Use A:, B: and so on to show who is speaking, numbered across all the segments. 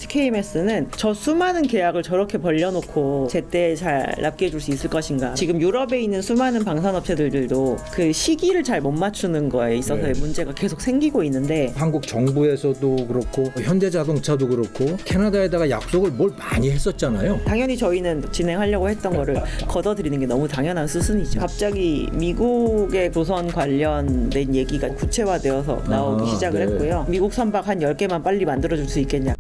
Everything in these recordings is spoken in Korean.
A: TKMS는 저 수많은 계약을 저렇게 벌려놓고 제때 잘 납기해 줄 수 있을 것인가. 지금 유럽에 있는 수많은 방산업체들도 그 시기를 잘 못 맞추는 거에 있어서의 문제가 계속 생기고 있는데,
B: 한국 정부에서도 그렇고 현대자동차도 그렇고 캐나다에다가 약속을 뭘 많이 했었잖아요.
A: 당연히 저희는 진행하려고 했던 거를 걷어들이는 게 너무 당연한 수순이죠. 갑자기 미국의 조선 관련된 얘기가 구체화되어서 나오기 시작을 했고요. 미국 선박 한 10개만 빨리 만들어줄 수 있겠냐.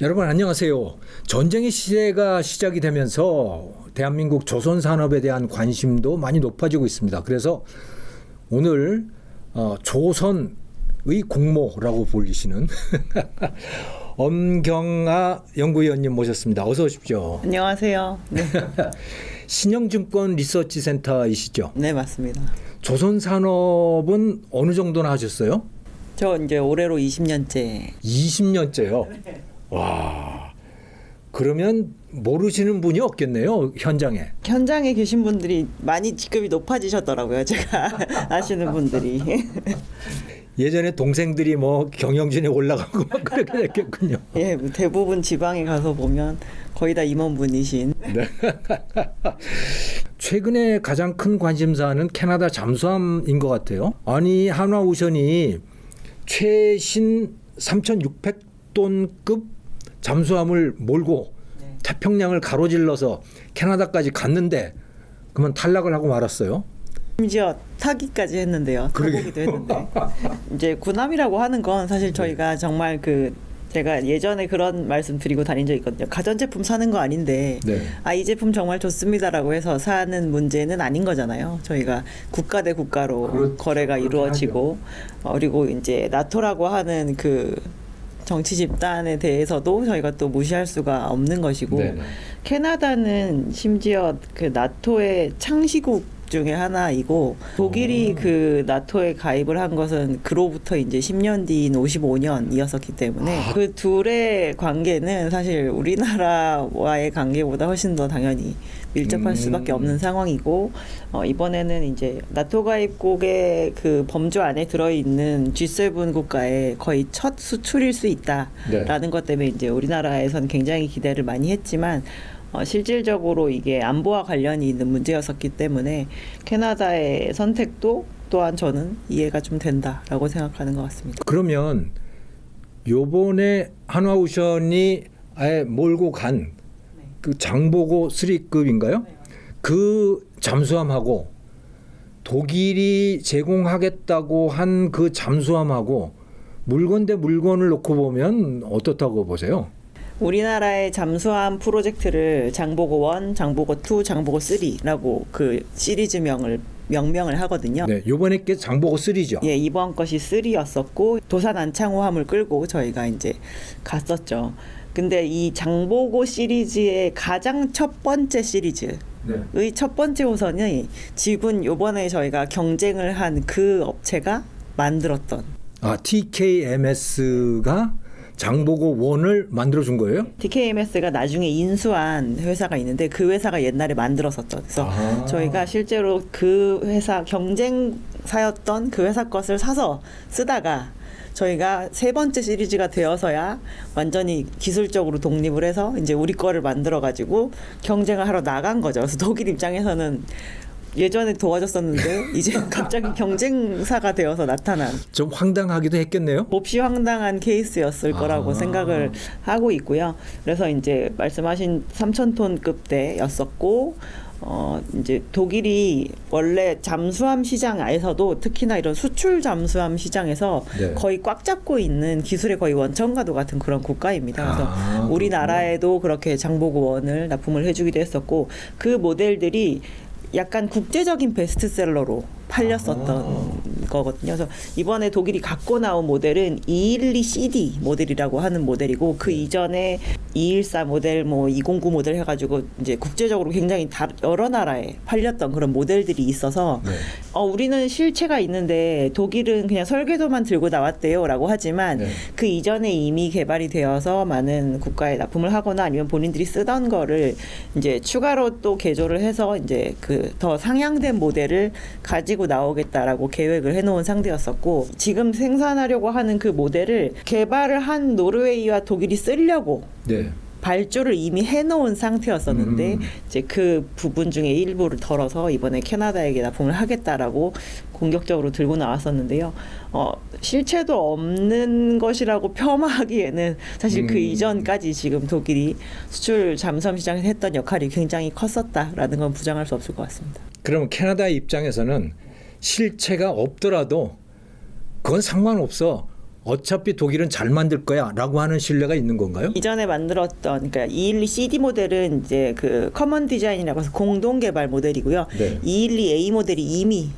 B: 여러분 안녕하세요. 전쟁의 시대가 시작이 되면서 대한민국 조선 산업에 대한 관심도 많이 높아지고 있습니다. 그래서 오늘 조선의 공모라고 불리시는 엄경아 연구위원님 모셨습니다. 어서 오십시오.
A: 안녕하세요. 네,
B: 신영증권 리서치센터이시죠?
A: 네 맞습니다.
B: 조선 산업은 어느 정도나 하셨어요?
A: 저 이제 올해로 20년째.
B: 20년째요. 와, 그러면 모르시는 분이 없겠네요, 현장에.
A: 현장에 계신 분들이 많이 직급이 높아지셨더라고요. 제가 아시는 분들이.
B: 예전에 동생들이 뭐 경영진에 올라가고 막 그렇게 됐겠군요.
A: 예, 대부분 지방에 가서 보면 거의 다 임원분이신.
B: 네. 최근에 가장 큰 관심사는 캐나다 잠수함인 것 같아요. 아니, 한화오션이 최신 3,600톤급 잠수함을 몰고 태평양을 가로질러서 캐나다까지 갔는데 그러면 탈락을 하고 말았어요.
A: 심지어 타기까지 했는데요. 타보기도 했는데. 이제 군함이라고 하는 건 사실 저희가 정말 제가 예전에 그런 말씀 드리고 다닌 적이 있거든요. 가전제품 사는 거 아닌데 이 제품 정말 좋습니다라고 해서 사는 문제는 아닌 거잖아요. 저희가 국가 대 국가로 거래가 이루어지고 그리고 이제 나토라고 하는 그 정치 집단에 대해서도 저희가 또 무시할 수가 없는 것이고, 캐나다는 심지어 그 나토의 창시국 중에 하나이고, 독일이 그 나토에 가입을 한 것은 그로부터 이제 10년 뒤인 55년이었었기 때문에 그 둘의 관계는 사실 우리나라와의 관계보다 훨씬 더 당연히 밀접할 수밖에 없는 상황이고, 이번에는 이제 나토 가입국의 그 범주 안에 들어있는 G7 국가의 거의 첫 수출일 수 있다라는 것 때문에 이제 우리나라에선 굉장히 기대를 많이 했지만, 실질적으로 이게 안보와 관련이 있는 문제였었기 때문에 캐나다의 선택도 또한 저는 이해가 좀 된다라고 생각하는 것 같습니다.
B: 그러면 요번에 한화오션이 아예 몰고 간 그 장보고 3급인가요? 그 잠수함하고 독일이 제공하겠다고 한 그 잠수함하고 물건 대 물건을 놓고 보면 어떻다고 보세요?
A: 우리나라의 잠수함 프로젝트를 장보고 1, 장보고 2, 장보고 3라고 그 시리즈명을 하거든요.
B: 네, 요번에 게 장보고 3죠.
A: 예, 이번 것이 3였었고 도산 안창호함을 끌고 저희가 이제 갔었죠. 근데 이 장보고 시리즈의 가장 첫 번째 시리즈의 첫 번째 호선이 지금 요번에 저희가 경쟁을 한 그 업체가 만들었던
B: TKMS가 장보고 1을 만들어준 거예요?
A: TKMS가 나중에 인수한 회사가 있는데 그 회사가 옛날에 만들었었죠. 그래서 저희가 실제로 그 회사 경쟁사였던 그 회사 것을 사서 쓰다가 저희가 세 번째 시리즈가 되어서야 완전히 기술적으로 독립을 해서 이제 우리 거를 만들어가지고 경쟁을 하러 나간 거죠. 그래서 독일 입장에서는 예전에 도와줬었는데 이제 갑자기 경쟁사가 되어서 나타난,
B: 좀 황당하기도 했겠네요.
A: 몹시 황당한 케이스였을 거라고 생각을 하고 있고요. 그래서 이제 말씀하신 3,000톤급대였었고, 이제 독일이 원래 잠수함 시장에서도 특히나 이런 수출 잠수함 시장에서 거의 꽉 잡고 있는 기술의 거의 원천가도 같은 그런 국가입니다. 그래서 우리나라에도 그렇게 장보고 1을 납품을 해주기도 했었고, 그 모델들이 약간 국제적인 베스트셀러로 팔렸었던 거거든요. 그래서 이번에 독일이 갖고 나온 모델은 212CD 모델이라고 하는 모델이고, 그 이전에 214 모델, 209 모델 해가지고 이제 국제적으로 굉장히 여러 나라에 팔렸던 그런 모델들이 있어서 우리는 실체가 있는데 독일은 그냥 설계도만 들고 나왔대요라고 하지만 그 이전에 이미 개발이 되어서 많은 국가에 납품을 하거나 아니면 본인들이 쓰던 거를 이제 추가로 또 개조를 해서 이제 그 더 상향된 모델을 가지고 가지고 나오겠다라고 계획을 해놓은 상태였었고 지금 생산하려고 하는 그 모델을 개발을 한 노르웨이와 독일이 쓰려고
B: 네.
A: 발주를 이미 해놓은 상태였었는데 이제 그 부분 중에 일부를 덜어서 이번에 캐나다에게 납품을 하겠다라고 공격적으로 들고 나왔었는데요. 실체도 없는 것이라고 폄하하기에는 사실 그 이전까지 지금 독일이 수출 잠수함 시장에서 했던 역할이 굉장히 컸었다라는 건 부정할 수 없을 것 같습니다.
B: 그러면 캐나다 입장에서는 실체가 없더라도 그건 상관없어. 어차피 독일은 잘 만들 거야라고 하는 신뢰가 있는 건가요?
A: 이전에 만들었던 그러니까 212 CD 모델은 이제 그 커먼 디자인이라고 해서 공동 개발 모델이고요.
B: 네.
A: 212A 모델이 이미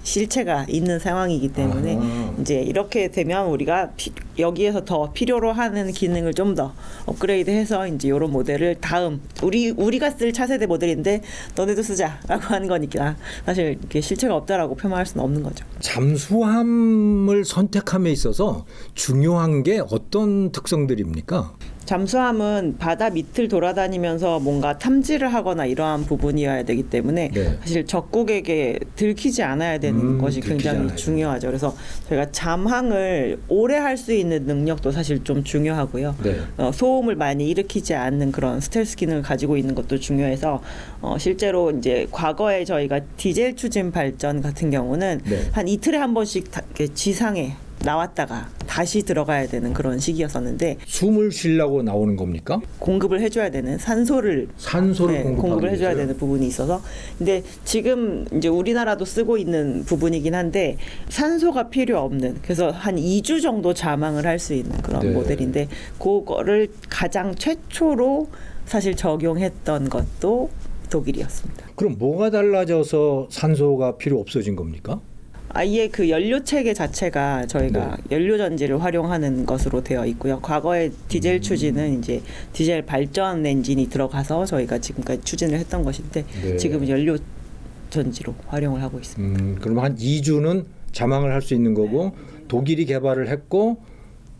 A: 실체가 있는 상황이기 때문에 이제 이렇게 되면 우리가 여기에서 더 필요로 하는 기능을 좀 더 업그레이드해서 이제 이런 모델을 다음 우리가 쓸 차세대 모델인데 너네도 쓰자라고 하는 거니까 사실 이게 실체가 없다라고 폄하할 수는 없는 거죠.
B: 잠수함을 선택함에 있어서 중요한 게 어떤 특성들입니까?
A: 잠수함은 바다 밑을 돌아다니면서 뭔가 탐지를 하거나 이러한 부분이어야 되기 때문에
B: 네.
A: 사실 적국에게 들키지 않아야 되는 것이
B: 들키지
A: 굉장히
B: 않아야
A: 중요하죠. 그래서 저희가 잠항을 오래 할 수 있는 능력도 사실 좀 중요하고요.
B: 네.
A: 소음을 많이 일으키지 않는 그런 스텔스 기능을 가지고 있는 것도 중요해서 실제로 이제 과거에 저희가 디젤 추진 발전 같은 경우는
B: 네.
A: 한 이틀에 한 번씩 이렇게 지상에 나왔다가 다시 들어가야 되는 그런 시기였었는데
B: 숨을 쉬려고 나오는 겁니까?
A: 공급을 해줘야 되는 산소를 공급을 해줘야
B: 위해서요?
A: 되는 부분이 있어서 근데 지금 이제 우리나라도 쓰고 있는 부분이긴 한데 산소가 필요 없는 그래서 한 2주 정도 잠항을 할 수 있는 그런
B: 네.
A: 모델인데 그거를 가장 최초로 사실 적용했던 것도 독일이었습니다.
B: 그럼 뭐가 달라져서 산소가 필요 없어진 겁니까?
A: 아예 그 연료 체계 자체가 저희가 연료 전지를 활용하는 것으로 되어 있고요. 과거에 디젤 추진은 이제 디젤 발전 엔진이 들어가서 저희가 지금까지 추진을 했던 것인데
B: 네.
A: 지금 연료 전지로 활용을 하고 있습니다.
B: 그럼 한 2주는 잠항을 할 수 있는 거고 독일이 개발을 했고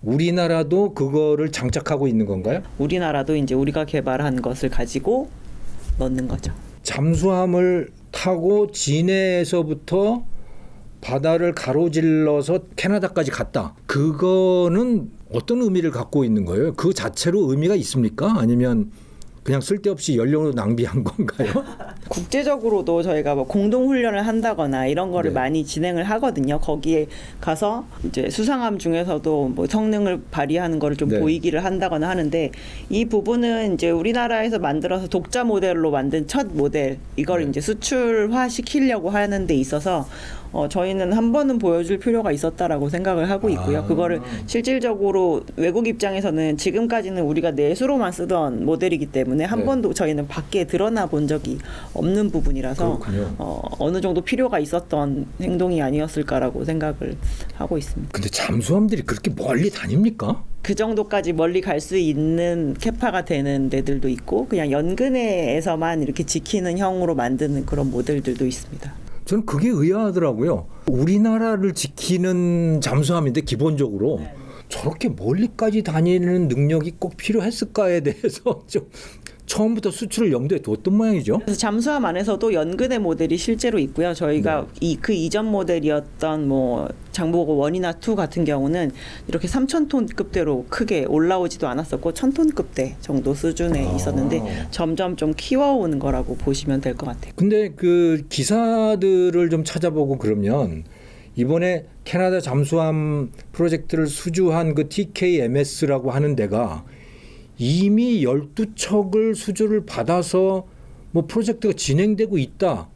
B: 우리나라도 그거를 장착하고 있는 건가요?
A: 우리나라도 이제 우리가 개발한 것을 가지고 넣는 거죠.
B: 잠수함을 타고 진해에서부터 바다를 가로질러서 캐나다까지 갔다. 그거는 어떤 의미를 갖고 있는 거예요? 그 자체로 의미가 있습니까? 아니면 그냥 쓸데없이 연료 낭비한 건가요?
A: 국제적으로도 저희가 뭐 공동 훈련을 한다거나 이런 거를
B: 네.
A: 많이 진행을 하거든요. 거기에 가서 이제 수상함 중에서도 뭐 성능을 발휘하는 거를 좀
B: 네.
A: 보이기를 한다거나 하는데 이 부분은 이제 우리나라에서 만들어서 독자 모델로 만든 첫 모델 이걸
B: 네.
A: 이제 수출화 시키려고 하는 데 있어서 저희는 한 번은 보여줄 필요가 있었다라고 생각을 하고 있고요. 그거를 실질적으로 외국 입장에서는 지금까지는 우리가 내수로만 쓰던 모델이기 때문에 한
B: 네.
A: 번도 저희는 밖에 드러나 본 적이 없는 부분이라서
B: 그렇군요.
A: 어느 정도 필요가 있었던 행동이 아니었을까라고 생각을 하고 있습니다.
B: 근데 잠수함들이 그렇게 멀리 다닙니까?
A: 그 정도까지 멀리 갈 수 있는 캐파가 되는 데들도 있고 그냥 연근해에서만 이렇게 지키는 형으로 만드는 그런 모델들도 있습니다.
B: 저는 그게 의아하더라고요. 우리나라를 지키는 잠수함인데 기본적으로 저렇게 멀리까지 다니는 능력이 꼭 필요했을까에 대해서 좀 처음부터 수출을 염두에 뒀던 모양이죠.
A: 그래서 잠수함 안에서도 연근의 모델이 실제로 있고요. 저희가 그 이전 모델이었던 뭐 장보고 1이나 2 같은 경우는 이렇게 3,000톤급대로 크게 올라오지도 않았었고 1,000톤급대 정도 수준에 있었는데 점점 좀 키워오는 거라고 보시면 될 것 같아요.
B: 근데 그 기사들을 좀 찾아보고 그러면 이번에 캐나다 잠수함 프로젝트를 수주한 그 TKMS라고 하는 데가 이미 12척을 수주를 받아서 뭐 프로젝트가 진행되고 있다.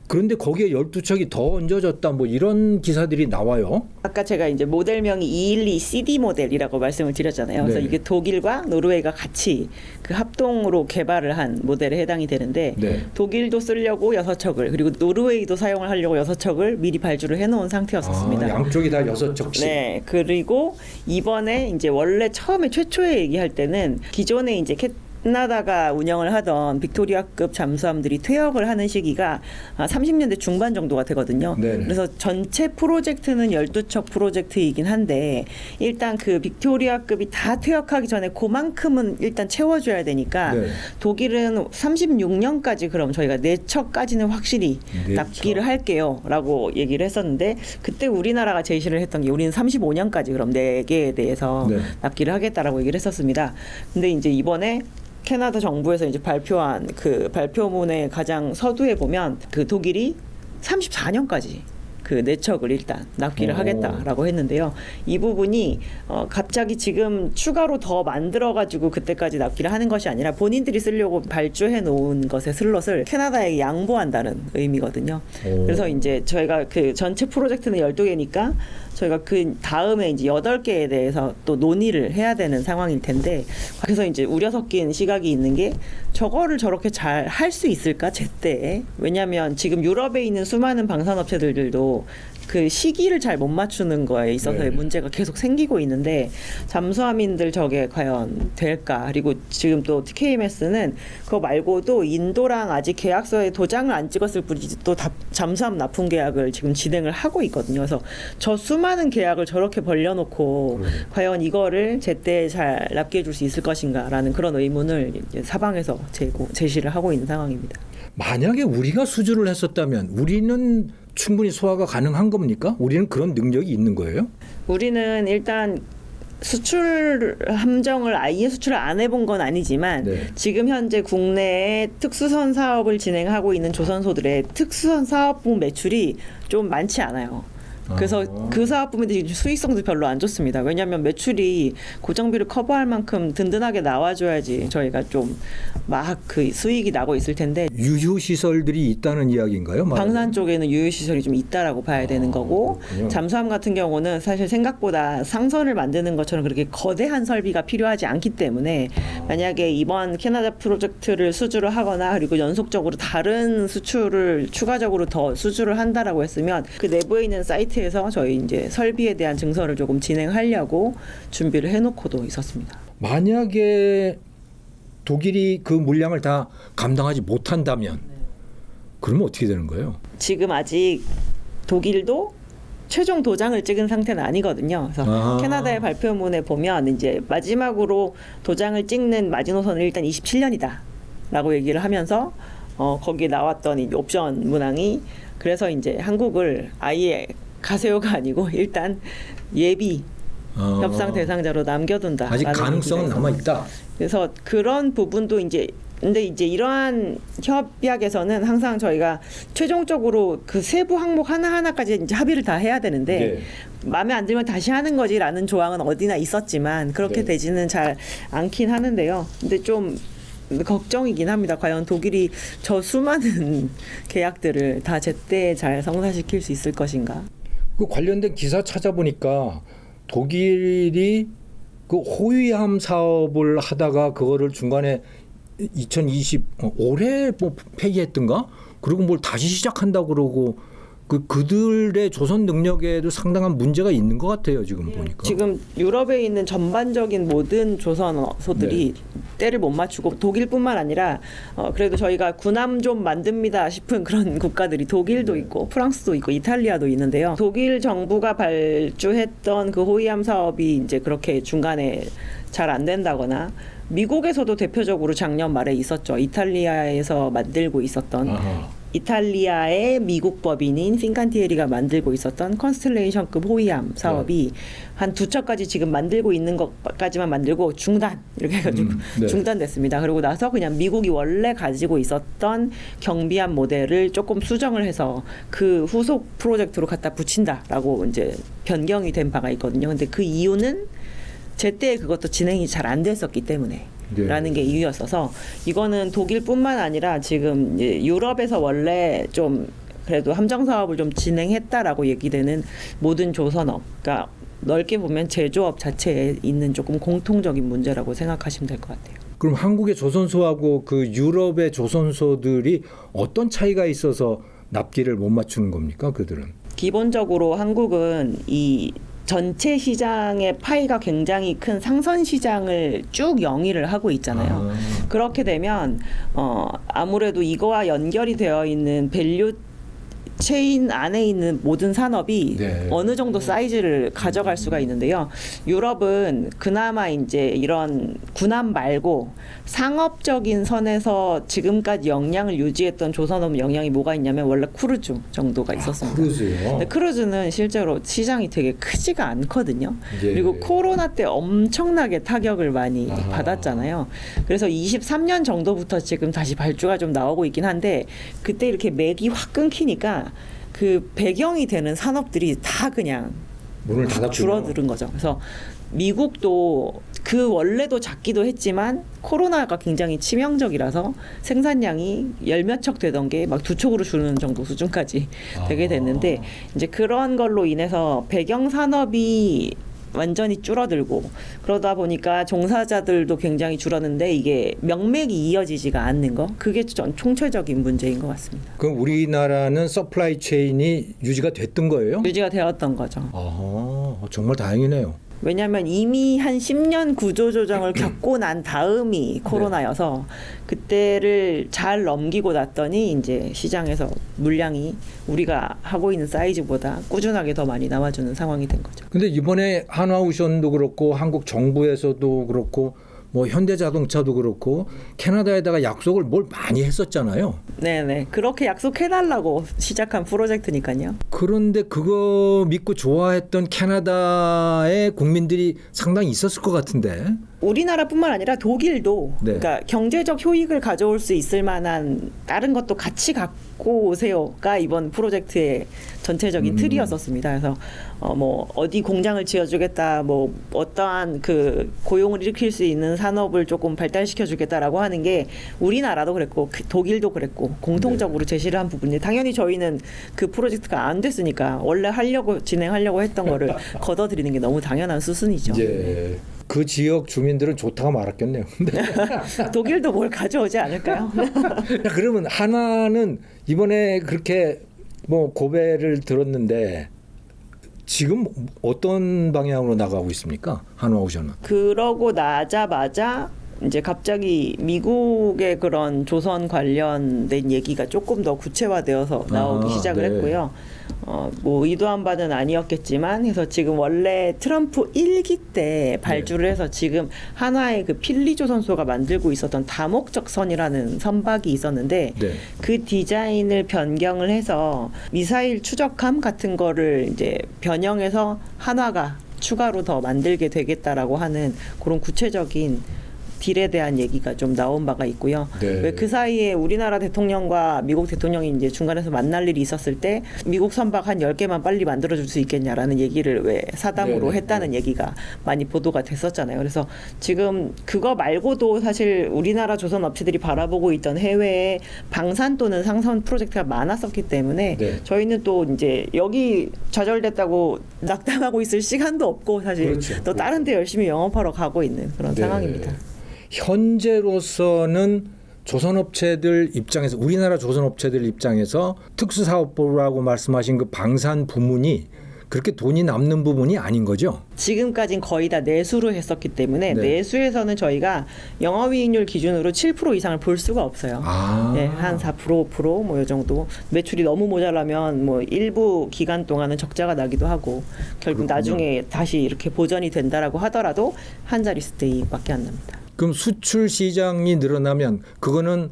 B: 그런데 거기에 12척이 더 얹어졌다. 뭐 이런 기사들이 나와요.
A: 아까 제가 이제 모델명이 212 CD 모델이라고 말씀을 드렸잖아요. 그래서
B: 네.
A: 이게 독일과 노르웨이가 같이 그 합동으로 개발을 한 모델에 해당이 되는데
B: 네.
A: 독일도 쓰려고 6척을 그리고 노르웨이도 사용을 하려고 6척을 미리 발주를 해놓은 상태였었습니다.
B: 양쪽이 다 6척씩.
A: 네, 그리고 이번에 이제 원래 처음에 최초에 얘기할 때는 기존에 이제 캐나다가 운영을 하던 빅토리아급 잠수함들이 퇴역을 하는 시기가 30년대 중반 정도가 되거든요.
B: 네네.
A: 그래서 전체 프로젝트는 12척 프로젝트이긴 한데 일단 그 빅토리아급이 다 퇴역하기 전에 그만큼은 일단 채워줘야 되니까
B: 네.
A: 독일은 36년까지 그럼 저희가 4척까지는 확실히
B: 4척.
A: 납기를 할게요 라고 얘기를 했었는데 그때 우리나라가 제시를 했던 게 우리는 35년까지 그럼 4개에 대해서
B: 네.
A: 납기를 하겠다라고 얘기를 했었습니다. 근데 이제 이번에 캐나다 정부에서 이제 발표한 그 발표문의 가장 서두에 보면 그 독일이 34년까지 그 4척을 일단 납기를 하겠다라고 했는데요. 이 부분이 갑자기 지금 추가로 더 만들어가지고 그때까지 납기를 하는 것이 아니라 본인들이 쓰려고 발주해 놓은 것의 슬롯을 캐나다에 양보한다는 의미거든요. 그래서 이제 저희가 그 전체 프로젝트는 12개니까 저희가 그 다음에 이제 8개에 대해서 또 논의를 해야 되는 상황일 텐데 그래서 이제 우려 섞인 시각이 있는 게 저거를 저렇게 잘 할 수 있을까 제때 왜냐하면 지금 유럽에 있는 수많은 방산업체들도 그 시기를 잘 못 맞추는 거에 있어서의
B: 네.
A: 문제가 계속 생기고 있는데 잠수함인들 저게 과연 될까? 그리고 지금 또 TKMS는 그거 말고도 인도랑 아직 계약서에 도장을 안 찍었을 뿐이지 또 잠수함 납품 계약을 지금 진행을 하고 있거든요. 그래서 저 수많은 계약을 저렇게 벌려놓고 과연 이거를 제때 잘 납기해 줄 수 있을 것인가라는 그런 의문을 이제 사방에서 제시를 하고 있는 상황입니다.
B: 만약에 우리가 수주를 했었다면 우리는 충분히 소화가 가능한 겁니까? 우리는 그런 능력이 있는 거예요?
A: 우리는 일단 수출 함정을 아예 수출을 안 해본 건 아니지만
B: 네.
A: 지금 현재 국내에 특수선 사업을 진행하고 있는 조선소들의 특수선 사업부 매출이 좀 많지 않아요. 그래서 그 사업 부분들이 수익성도 별로 안 좋습니다. 왜냐하면 매출이 고정비를 커버할 만큼 든든하게 나와줘야지 저희가 좀 막 그 수익이 나고 있을 텐데
B: 유휴 시설들이 있다는 이야기인가요?
A: 방산 쪽에는 유휴 시설이 좀 있다라고 봐야 되는 거고
B: 그렇군요.
A: 잠수함 같은 경우는 사실 생각보다 상선을 만드는 것처럼 그렇게 거대한 설비가 필요하지 않기 때문에 만약에 이번 캐나다 프로젝트를 수주를 하거나 그리고 연속적으로 다른 수출을 추가적으로 더 수주를 한다라고 했으면 그 내부에 있는 사이트에서 저희 이제 설비에 대한 증설을 조금 진행하려고 준비를 해놓고도 있었습니다.
B: 만약에 독일이 그 물량을 다 감당하지 못한다면 그러면 어떻게 되는 거예요?
A: 지금 아직 독일도 최종 도장을 찍은 상태는 아니거든요. 그래서 캐나다의 발표문에 보면 이제 마지막으로 도장을 찍는 마지노선은 일단 27년이다라고 얘기를 하면서 거기에 나왔던 이 옵션 문항이 그래서 이제 한국을 아예 가세요가 아니고 일단 예비 협상 대상자로 남겨둔다.
B: 아직 가능성은 남아 있다.
A: 그래서 그런 부분도 이제 근데 이제 이러한 협약에서는 항상 저희가 최종적으로 그 세부 항목 하나하나까지 이제 합의를 다 해야 되는데 마음에 안 들면 다시 하는 거지라는 조항은 어디나 있었지만 그렇게 되지는 잘 않긴 하는데요. 근데 좀 걱정이긴 합니다. 과연 독일이 저 수많은 계약들을 다 제때 잘 성사시킬 수 있을 것인가?
B: 그 관련된 기사 찾아보니까 독일이 그 호위함 사업을 하다가 그거를 중간에 2020 올해 뭐 폐기했던가? 그리고 뭘 다시 시작한다고 그러고 그들의 조선 능력에도 상당한 문제가 있는 것 같아요. 지금 보니까.
A: 지금 유럽에 있는 전반적인 모든 조선소들이 때를 못 맞추고 독일뿐만 아니라 그래도 저희가 군함 좀 만듭니다 싶은 그런 국가들이 독일도 있고 프랑스도 있고 이탈리아도 있는데요. 독일 정부가 발주했던 그 호위함 사업이 이제 그렇게 중간에 잘 안 된다거나 미국에서도 대표적으로 작년 말에 있었죠. 이탈리아에서 만들고 있었던 이탈리아의 미국 법인인 핀칸티에리가 만들고 있었던 컨스텔레이션급 호위함 사업이 한 2척까지 지금 만들고 있는 것까지만 만들고 중단 이렇게 해가지고 중단됐습니다. 그러고 나서 그냥 미국이 원래 가지고 있었던 경비함 모델을 조금 수정을 해서 그 후속 프로젝트로 갖다 붙인다라고 이제 변경이 된 바가 있거든요. 근데 그 이유는 제때 그것도 진행이 잘 안 됐었기 때문에. 라는 게 이유였어서 이거는 독일뿐만 아니라 지금 이제 유럽에서 원래 좀 그래도 함정 사업을 좀 진행했다라고 얘기되는 모든 조선업, 그러니까 넓게 보면 제조업 자체에 있는 조금 공통적인 문제라고 생각하시면 될 것 같아요.
B: 그럼 한국의 조선소하고 그 유럽의 조선소들이 어떤 차이가 있어서 납기를 못 맞추는 겁니까? 그들은?
A: 기본적으로 한국은 이 전체 시장의 파이가 굉장히 큰 상선 시장을 쭉 영위를 하고 있잖아요. 그렇게 되면 아무래도 이거와 연결이 되어 있는 밸류 체인 안에 있는 모든 산업이
B: 네.
A: 어느 정도 사이즈를 가져갈 수가 있는데요. 유럽은 그나마 이제 이런 군함 말고 상업적인 선에서 지금까지 영향을 유지했던 조선업 영향이 뭐가 있냐면 원래 크루즈 정도가 있었습니다.
B: 크루즈요.
A: 근데 크루즈는 실제로 시장이 되게 크지가 않거든요.
B: 예.
A: 그리고 코로나 때 엄청나게 타격을 많이 받았잖아요. 그래서 23년 정도부터 지금 다시 발주가 좀 나오고 있긴 한데 그때 이렇게 맥이 확 끊기니까 그 배경이 되는 산업들이 다 그냥
B: 문을 닫았군요.
A: 줄어드는 거죠. 그래서 미국도 그 원래도 작기도 했지만 코로나가 굉장히 치명적이라서 생산량이 열몇 척 되던 게 막 두 척으로 줄는 정도 수준까지 되게 됐는데 이제 그런 걸로 인해서 배경 산업이 완전히 줄어들고 그러다 보니까 종사자들도 굉장히 줄었는데 이게 명맥이 이어지지가 않는 거 그게 전 총체적인 문제인 것 같습니다.
B: 그럼 우리나라는 서플라이 체인이 유지가 됐던 거예요?
A: 유지가 되었던 거죠.
B: 정말 다행이네요.
A: 왜냐하면 이미 한 10년 구조조정을 겪고 난 다음이 코로나여서 그때를 잘 넘기고 났더니 이제 시장에서 물량이 우리가 하고 있는 사이즈보다 꾸준하게 더 많이 나와주는 상황이 된 거죠.
B: 근데 이번에 한화오션도 그렇고 한국 정부에서도 그렇고 뭐 현대자동차도 그렇고 캐나다에다가 약속을 뭘 많이 했었잖아요.
A: 네네. 그렇게 약속해달라고 시작한 프로젝트니까요.
B: 그런데 그거 믿고 좋아했던 캐나다의 국민들이 상당히 있었을 것 같은데.
A: 우리나라뿐만 아니라 독일도
B: 네.
A: 그러니까 경제적 효익을 가져올 수 있을 만한 다른 것도 같이 갖고 오세요가 이번 프로젝트의 전체적인 틀이었었습니다. 그래서 뭐 어디 공장을 지어주겠다, 뭐 어떠한 그 고용을 일으킬 수 있는 산업을 조금 발달시켜주겠다라고 하는 게 우리나라도 그랬고 독일도 그랬고 공통적으로 제시를 한 부분이 당연히 저희는 그 프로젝트가 안 됐으니까 원래 진행하려고 했던 거를 걷어들이는 게 너무 당연한 수순이죠.
B: 예. 그 지역 주민들은 좋다가 말았겠네요.
A: 독일도 뭘 가져오지 않을까요?
B: 그러면 하나는 이번에 그렇게 뭐 고배를 들었는데 지금 어떤 방향으로 나가고 있습니까? 한화오션은.
A: 그러고 나자마자 이제 갑자기 미국의 그런 조선 관련된 얘기가 조금 더 구체화되어서 나오기 시작을
B: 네.
A: 했고요. 뭐 의도한 바는 아니었겠지만 해서 지금 원래 트럼프 1기 때 발주를 해서 지금 한화의 그 필리조 선수가 만들고 있었던 다목적 선이라는 선박이 있었는데
B: 네.
A: 그 디자인을 변경을 해서 미사일 추적함 같은 거를 이제 변형해서 한화가 추가로 더 만들게 되겠다라고 하는 그런 구체적인 딜에 대한 얘기가 좀 나온 바가 있고요.
B: 네.
A: 왜 그 사이에 우리나라 대통령과 미국 대통령이 이제 중간에서 만날 일이 있었을 때 미국 선박 한 10개만 빨리 만들어줄 수 있겠냐라는 얘기를 왜 사담으로
B: 네, 네,
A: 했다는 얘기가 많이 보도가 됐었잖아요. 그래서 지금 그거 말고도 사실 우리나라 조선 업체들이 바라보고 있던 해외에 방산 또는 상선 프로젝트가 많았었기 때문에
B: 네.
A: 저희는 또 이제 여기 좌절됐다고 낙담하고 있을 시간도 없고 사실
B: 그렇죠.
A: 또 다른 데 열심히 영업하러 가고 있는 그런
B: 네.
A: 상황입니다.
B: 현재로서는 조선업체들 입장에서 우리나라 조선업체들 입장에서 특수사업부라고 말씀하신 그 방산 부문이 그렇게 돈이 남는 부분이 아닌 거죠?
A: 지금까지는 거의 다 내수로 했었기 때문에
B: 네.
A: 내수에서는 저희가 영업이익률 기준으로 7% 이상을 볼 수가 없어요. 네, 한 4%, 5% 뭐 이 정도 매출이 너무 모자라면 뭐 일부 기간 동안은 적자가 나기도 하고 결국
B: 그렇군요.
A: 나중에 다시 이렇게 보전이 된다라고 하더라도 한 자리 수익밖에 안 납니다.
B: 그럼 수출 시장이 늘어나면 그거는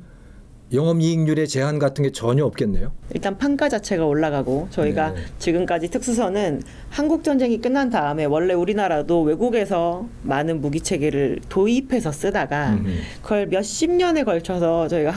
B: 영업이익률의 제한 같은 게 전혀 없겠네요.
A: 일단 판가 자체가 올라가고 저희가
B: 네.
A: 지금까지 특수선은 한국 전쟁이 끝난 다음에 원래 우리나라도 외국에서 많은 무기 체계를 도입해서 쓰다가 그걸 몇십 년에 걸쳐서 저희가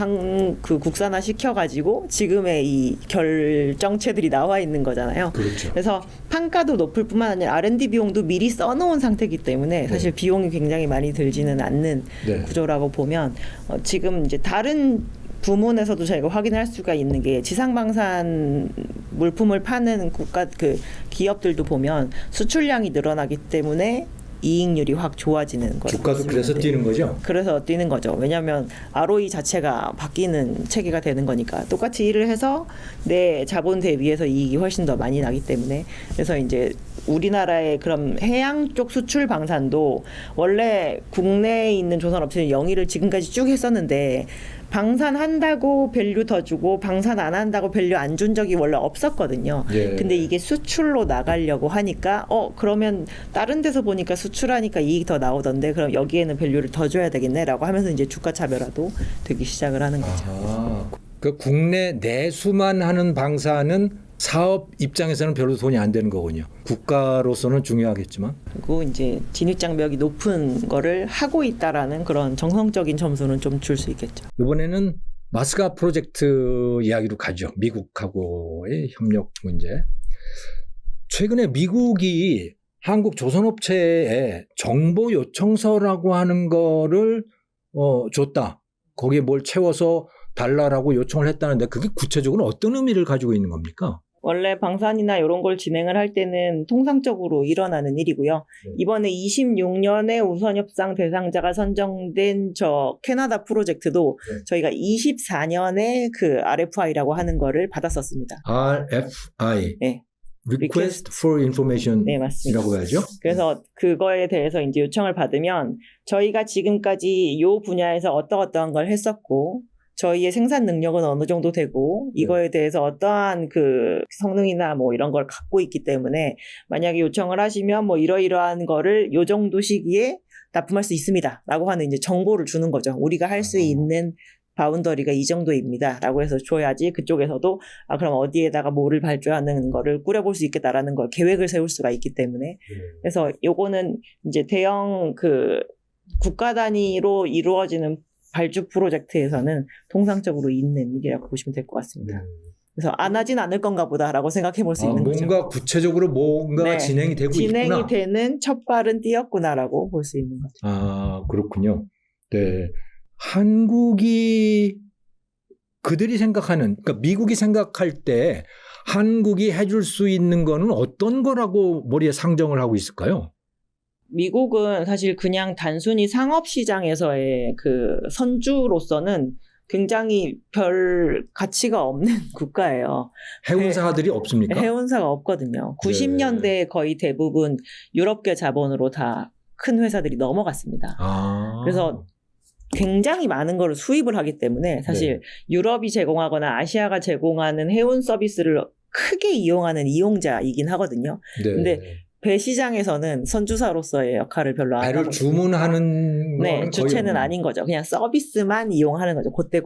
A: 그 국산화 시켜가지고 지금의 이 결정체들이 나와 있는 거잖아요.
B: 그렇죠.
A: 그래서 판가도 높을 뿐만 아니라 R&D 비용도 미리 써놓은 상태이기 때문에 사실 비용이 굉장히 많이 들지는 않는
B: 네.
A: 구조라고 보면 지금 이제 다른 부문에서도 저희가 확인할 수가 있는 게 지상방산 물품을 파는 국가 그 기업들도 보면 수출량이 늘어나기 때문에 이익률이 확 좋아지는 거죠.
B: 주가도 그래서 뛰는 거죠?
A: 그래서 뛰는 거죠. 왜냐하면 ROE 자체가 바뀌는 체계가 되는 거니까 똑같이 일을 해서 내 자본 대비해서 이익이 훨씬 더 많이 나기 때문에 그래서 이제 우리나라의 그런 해양 쪽 수출 방산도 원래 국내에 있는 조선업체는 영위를 지금까지 쭉 했었는데 방산한다고 밸류 더 주고 방산 안 한다고 밸류 안 준 적이 원래 없었거든요.
B: 예.
A: 근데 이게 수출로 나가려고 하니까 그러면 다른 데서 보니까 수출하니까 이익 더 나오던데 그럼 여기에는 밸류를 더 줘야 되겠네라고 하면서 이제 주가 차별화도 되기 시작을 하는 거죠.
B: 그 국내 내수만 하는 방사는 사업 입장에서는 별로 돈이 안 되는 거군요. 국가로서는 중요하겠지만.
A: 그리고 이제 진입장벽이 높은 거를 하고 있다라는 그런 정성적인 점수는 좀 줄 수 있겠죠.
B: 이번에는 마스가 프로젝트 이야기로 가죠. 미국하고의 협력 문제. 최근에 미국이 한국 조선업체에 정보 요청서라고 하는 거를 줬다. 거기에 뭘 채워서 달라라고 요청을 했다는데 그게 구체적으로 어떤 의미를 가지고 있는 겁니까?
A: 원래 방산이나 이런 걸 진행을 할 때는 통상적으로 일어나는 일이고요. 이번에 26년에 우선협상 대상자가 선정된 저 캐나다 프로젝트도 저희가 24년에 그 RFI라고 하는 거를 받았었습니다.
B: RFI.
A: 네.
B: Request for Information
A: 네, 맞습니다.
B: 이라고 해야죠.
A: 그래서 그거에 대해서 이제 요청을 받으면 저희가 지금까지 이 분야에서 어떠한 걸 했었고 저희의 생산 능력은 어느 정도 되고 이거에 대해서 어떠한 그 성능이나 뭐 이런 걸 갖고 있기 때문에 만약에 요청을 하시면 뭐 이러이러한 거를 요 정도 시기에 납품할 수 있습니다라고 하는 이제 정보를 주는 거죠. 우리가 할 수 있는 바운더리가 이 정도입니다라고 해서 줘야지 그쪽에서도 그럼 어디에다가 뭐를 발주하는 거를 꾸려볼 수 있겠다라는 걸 계획을 세울 수가 있기 때문에 그래서 요거는 이제 대형 그 국가 단위로 이루어지는 발주 프로젝트에서는 통상적으로 있는 일이라고 보시면 될 것 같습니다. 그래서 안 하진 않을 건가 보다라고 생각해 볼 수 있는 거죠.
B: 뭔가 구체적으로 뭔가가 진행이 되고
A: 진행이
B: 있구나.
A: 되는 첫 발은 띄었구나라고 볼 수 있는 거죠.
B: 그렇군요. 네. 한국이 그들이 생각하는, 그러니까 미국이 생각할 때 한국이 해줄 수 있는 거는 어떤 거라고 머리에 상정을 하고 있을까요?
A: 미국은 사실 그냥 단순히 상업시장에서의 그 선주로서는 굉장히 별 가치가 없는 국가예요.
B: 해운사들이 없습니까?
A: 해운사가 없거든요. 90년대에 거의 대부분 유럽계 자본으로 다 큰 회사들이 넘어갔습니다. 그래서 굉장히 많은 걸 수입을 하기 때문에 사실 유럽이 제공하거나 아시아가 제공하는 해운 서비스를 크게 이용하는 이용자이긴 하거든요. 근데 배 시장에서는 선주사로서의 역할을 별로 안 하고
B: 배를 주문하는 거는
A: 주체는 아닌 거죠. 그냥 서비스만 이용하는 거죠. 그때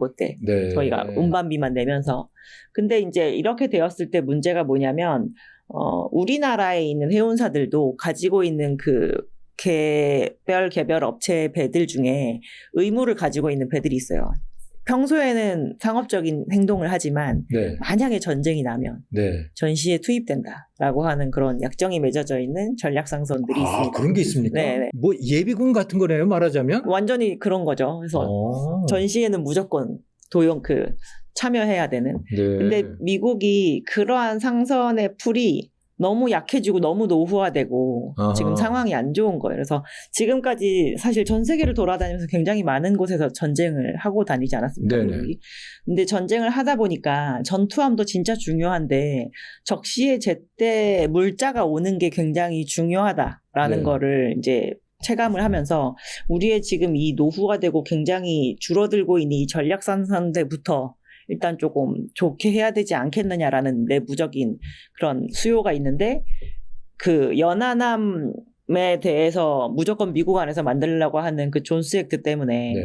A: 저희가 운반비만 내면서. 근데 이제 이렇게 되었을 때 문제가 뭐냐면 우리나라에 있는 해운사들도 가지고 있는 그 개별 업체 배들 중에 의무를 가지고 있는 배들이 있어요. 평소에는 상업적인 행동을 하지만 만약에 전쟁이 나면 전시에 투입된다라고 하는 그런 약정이 맺어져 있는 전략상선들이 있습니다.
B: 그런 게 있습니까?
A: 네네.
B: 뭐 예비군 같은 거네요, 말하자면?
A: 완전히 그런 거죠. 그래서 전시에는 무조건 참여해야 되는. 근데 미국이 그러한 상선의 풀이 너무 약해지고 너무 노후화되고 지금 상황이 안 좋은 거예요. 그래서 지금까지 사실 전 세계를 돌아다니면서 굉장히 많은 곳에서 전쟁을 하고 다니지 않았습니까? 근데 전쟁을 하다 보니까 전투함도 진짜 중요한데 적시에 제때 물자가 오는 게 굉장히 중요하다라는 거를 이제 체감을 하면서 우리의 지금 이 노후가 되고 굉장히 줄어들고 있는 이 전략산선대부터 일단 조금 좋게 해야 되지 않겠느냐라는 내부적인 그런 수요가 있는데 그 연하남에 대해서 무조건 미국 안에서 만들려고 하는 그 존스 액트 때문에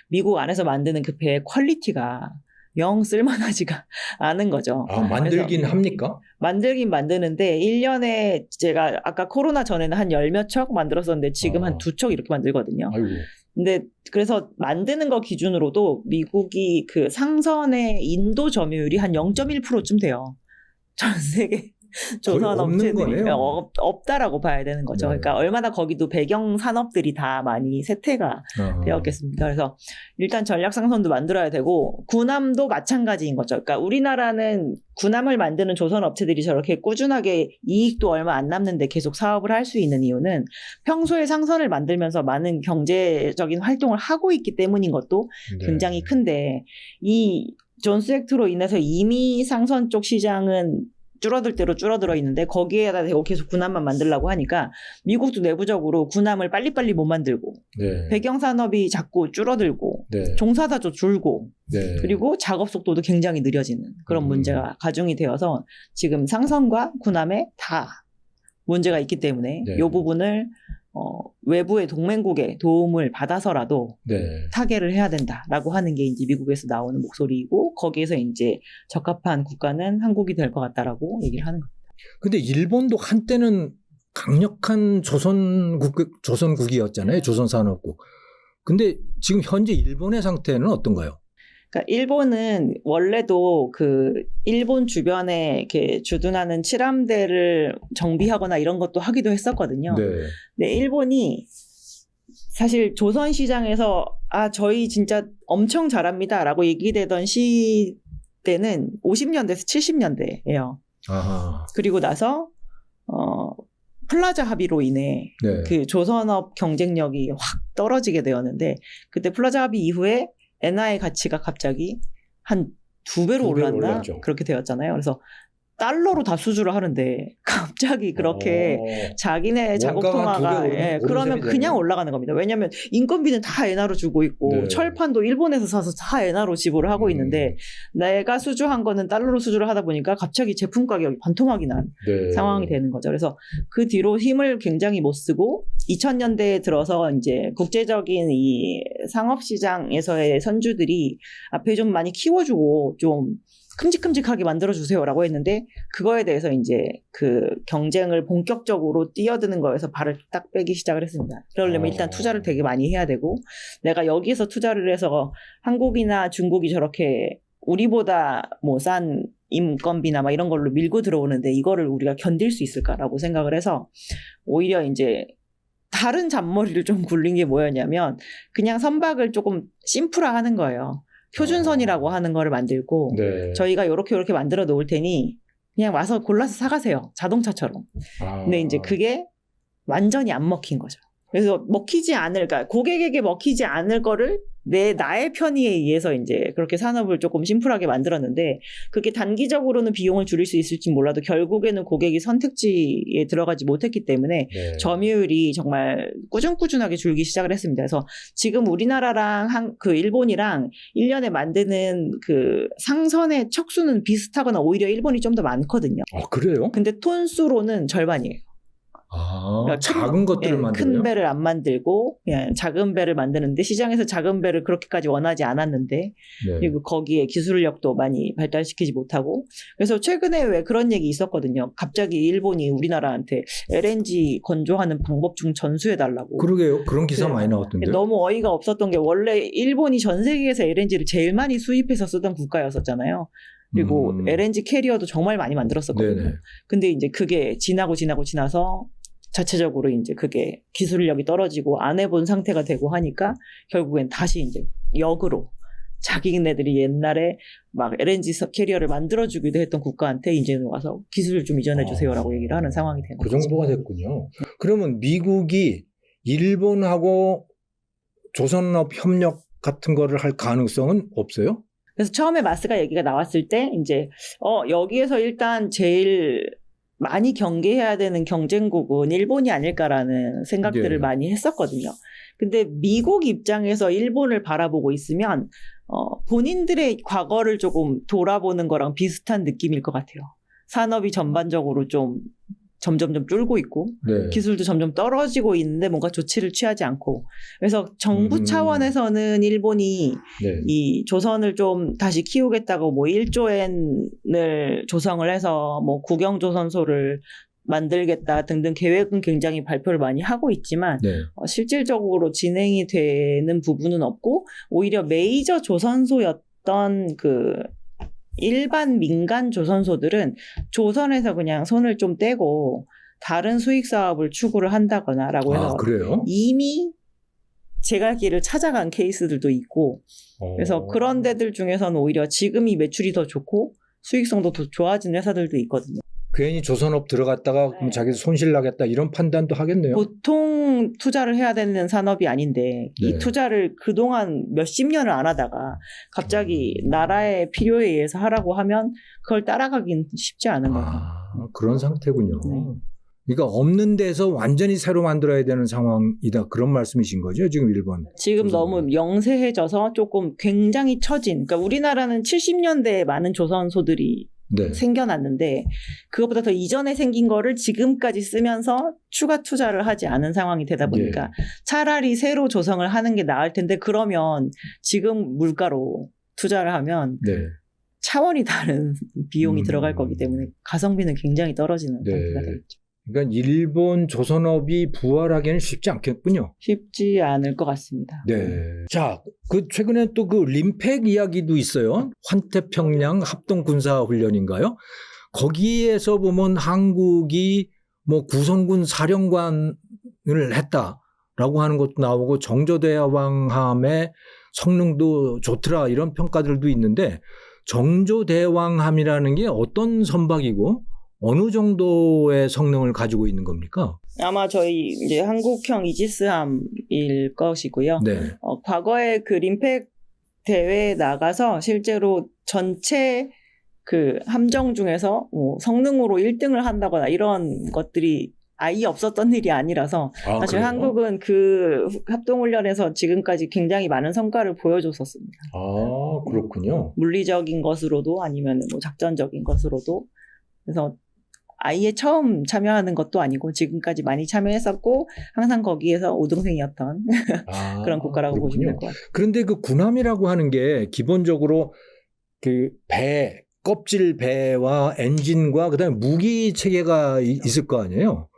A: 미국 안에서 만드는 그 배의 퀄리티가 영 쓸만하지가 않은 거죠.
B: 만들긴 합니까?
A: 만들긴 만드는데 1년에 제가 아까 코로나 전에는 한 10몇 척 만들었었는데 지금 한 2척 이렇게 만들거든요. 근데 그래서 만드는 거 기준으로도 미국이 그 상선의 인도 점유율이 한 0.1%쯤 돼요. 전 세계 조선 업체들이 없다라고 봐야 되는 거죠. 그러니까 얼마나 거기도 배경 산업들이 다 많이 쇠퇴가 되었겠습니까? 그래서 일단 전략 상선도 만들어야 되고 군함도 마찬가지인 거죠. 그러니까 우리나라는 군함을 만드는 조선 업체들이 저렇게 꾸준하게 이익도 얼마 안 남는데 계속 사업을 할 수 있는 이유는 평소에 상선을 만들면서 많은 경제적인 활동을 하고 있기 때문인 것도 굉장히 큰데 이 존스 액트로 인해서 이미 상선 쪽 시장은 줄어들 대로 줄어들어 있는데 거기에다 대고 계속 군함만 만들려고 하니까 미국도 내부적으로 군함을 빨리빨리 못 만들고
B: 네.
A: 배경산업이 자꾸 줄어들고
B: 네.
A: 종사자도 줄고
B: 네.
A: 그리고 작업 속도도 굉장히 느려지는 그런 문제가 가중이 되어서 지금 상선과 군함에 다 문제가 있기 때문에
B: 네.
A: 이 부분을 외부의 동맹국의 도움을 받아서라도
B: 네.
A: 타개를 해야 된다라고 하는 게 이제 미국에서 나오는 목소리이고 거기에서 이제 적합한 국가는 한국이 될 것 같다라고 얘기를 하는 겁니다.
B: 근데 일본도 한때는 강력한 조선국이었잖아요. 조선산업국. 근데 지금 현재 일본의 상태는 어떤가요?
A: 그러니까 일본은 원래도 그 일본 주변에 이렇게 주둔하는 칠함대를 정비하거나 이런 것도 하기도 했었거든요.
B: 네.
A: 근데 일본이 사실 조선 시장에서 저희 진짜 엄청 잘합니다라고 얘기되던 시대는 50년대에서 70년대예요.
B: 아하.
A: 그리고 나서 플라자 합의로 인해
B: 네.
A: 그 조선업 경쟁력이 확 떨어지게 되었는데 그때 플라자 합의 이후에 엔화의 가치가 갑자기 한 2배로 올랐나?
B: 올랐죠.
A: 그렇게 되었잖아요. 그래서 달러로 다 수주를 하는데 갑자기 그렇게 자기네 자국
B: 원가가
A: 통화가
B: 2배 오른
A: 그러면
B: 셈이
A: 그냥
B: 되네요.
A: 올라가는 겁니다. 왜냐하면 인건비는 다 엔화로 주고 있고
B: 네.
A: 철판도 일본에서 사서 다 엔화로 지불을 하고 있는데 내가 수주한 거는 달러로 수주를 하다 보니까 갑자기 제품 가격이 반토막이 난
B: 네.
A: 상황이 되는 거죠. 그래서 그 뒤로 힘을 굉장히 못 쓰고 2000년대에 들어서 이제 국제적인 이 상업 시장에서의 선주들이 앞에 좀 많이 키워주고 좀 큼직큼직하게 만들어주세요라고 했는데 그거에 대해서 이제 그 경쟁을 본격적으로 뛰어드는 거에서 발을 딱 빼기 시작을 했습니다. 그러려면 일단 투자를 되게 많이 해야 되고 내가 여기서 투자를 해서 한국이나 중국이 저렇게 우리보다 뭐 싼 인건비나 막 이런 걸로 밀고 들어오는데 이거를 우리가 견딜 수 있을까라고 생각을 해서 오히려 이제 다른 잔머리를 좀 굴린 게 뭐였냐면 그냥 선박을 조금 심플화하는 거예요. 표준선이라고 하는 거를 만들고
B: 네.
A: 저희가 이렇게 만들어 놓을 테니 그냥 와서 골라서 사가세요. 자동차처럼. 근데 이제 그게 완전히 안 먹힌 거죠. 그래서 먹히지 않을, 그러니까 고객에게 먹히지 않을 거를 나의 편의에 의해서 이제 그렇게 산업을 조금 심플하게 만들었는데 그게 단기적으로는 비용을 줄일 수 있을지 몰라도 결국에는 고객이 선택지에 들어가지 못했기 때문에
B: 네.
A: 점유율이 정말 꾸준하게 줄기 시작을 했습니다. 그래서 지금 우리나라랑 그 일본이랑 1년에 만드는 그 상선의 척수는 비슷하거나 오히려 일본이 좀 더 많거든요.
B: 그래요?
A: 근데 톤수로는 절반이에요. 그러니까
B: 작은 것들을 만들어요?
A: 큰 배를 안 만들고 그냥 작은 배를 만드는데 시장에서 작은 배를 그렇게까지 원하지 않았는데
B: 네.
A: 그리고 거기에 기술력도 많이 발달시키지 못하고 그래서 최근에 왜 그런 얘기 있었거든요. 갑자기 일본이 우리나라한테 LNG 건조하는 방법 중 전수해달라고.
B: 그러게요. 그런 기사
A: 네.
B: 많이 나왔던데요.
A: 너무 어이가 없었던 게 원래 일본이 전 세계에서 LNG를 제일 많이 수입해서 쓰던 국가였었잖아요. 그리고 LNG 캐리어도 정말 많이 만들었었거든요.
B: 네네.
A: 근데 이제 그게 지나서 자체적으로 이제 그게 기술력이 떨어지고 안 해본 상태가 되고 하니까 결국엔 다시 이제 역으로 자기네들이 옛날에 막 LNG 캐리어를 만들어주기도 했던 국가한테 이제는 와서 기술을 좀 이전해주세요라고 얘기를 하는 상황이 되는
B: 그
A: 거죠.
B: 정도가 됐군요. 그러면 미국이 일본하고 조선업 협력 같은 거를 할 가능성은 없어요?
A: 그래서 처음에 마스가 얘기가 나왔을 때 이제 여기에서 일단 제일 많이 경계해야 되는 경쟁국은 일본이 아닐까라는 생각들을
B: 예.
A: 많이 했었거든요. 근데 미국 입장에서 일본을 바라보고 있으면 본인들의 과거를 조금 돌아보는 거랑 비슷한 느낌일 것 같아요. 산업이 전반적으로 좀 점점 줄고 있고
B: 네.
A: 기술도 점점 떨어지고 있는데 뭔가 조치를 취하지 않고 그래서 정부 차원에서는 일본이
B: 네.
A: 이 조선을 좀 다시 키우겠다고 뭐 1조 엔을 조성을 해서 뭐 국영조선소를 만들겠다 등등 계획은 굉장히 발표를 많이 하고 있지만
B: 네.
A: 실질적으로 진행이 되는 부분은 없고 오히려 메이저 조선소였던 그 일반 민간 조선소들은 조선에서 그냥 손을 좀 떼고 다른 수익 사업을 추구를 한다거나라고 해서
B: 그래요?
A: 이미 제갈길을 찾아간 케이스들도 있고 그래서 그런 데들 중에서는 오히려 지금이 매출이 더 좋고 수익성도 더 좋아진 회사들도 있거든요.
B: 괜히 조선업 들어갔다가
A: 네.
B: 그럼 자기 손실 나겠다 이런 판단도 하겠네요.
A: 보통 투자를 해야 되는 산업이 아닌데 이
B: 네.
A: 투자를 그동안 몇십 년을 안 하다가 갑자기 나라의 필요에 의해서 하라고 하면 그걸 따라가긴 쉽지 않은 거예요.
B: 그런 상태군요.
A: 네.
B: 그러니까 없는 데서 완전히 새로 만들어야 되는 상황이다. 그런 말씀이신 거죠? 지금 일본.
A: 지금 너무 영세해져서 조금 굉장히 처진. 그러니까 우리나라는 70년대에 많은 조선소들이
B: 네.
A: 생겨났는데 그것보다 더 이전에 생긴 거를 지금까지 쓰면서 추가 투자를 하지 않은 상황이 되다 보니까
B: 예.
A: 차라리 새로 조성을 하는 게 나을 텐데 그러면 지금 물가로 투자를 하면
B: 네.
A: 차원이 다른 비용이 들어갈 거기 때문에 가성비는 굉장히 떨어지는
B: 네.
A: 상태가 되겠죠.
B: 그러니까 일본 조선업이 부활하기는 쉽지 않겠군요.
A: 쉽지 않을 것 같습니다.
B: 네. 자, 그 최근에 또 그 림팩 이야기도 있어요. 환태평양 합동군사훈련인가요? 거기에서 보면 한국이 뭐 구성군 사령관을 했다라고 하는 것도 나오고 정조대왕함의 성능도 좋더라 이런 평가들도 있는데 정조대왕함이라는 게 어떤 선박이고 어느 정도의 성능을 가지고 있는 겁니까?
A: 아마 저희 이제 한국형 이지스함일 것이고요.
B: 네.
A: 과거에 그 림팩 대회에 나가서 실제로 전체 그 함정 중에서 뭐 성능으로 1등을 한다거나 이런 것들이 아예 없었던 일이 아니라서 사실
B: 그래요?
A: 한국은 그 합동훈련에서 지금까지 굉장히 많은 성과를 보여줬었습니다.
B: 그렇군요.
A: 물리적인 것으로도 아니면 뭐 작전적인 것으로도 그래서 아예 처음 참여하는 것도 아니고 지금까지 많이 참여했었고 항상 거기에서 5등생이었던 그런 국가라고
B: 그렇군요.
A: 보시면 될 것 같아요.
B: 그런데 그 군함이라고 하는 게 기본적으로 그 배, 껍질 배와 엔진과 그다음에 무기 체계가 있을 거 아니에요.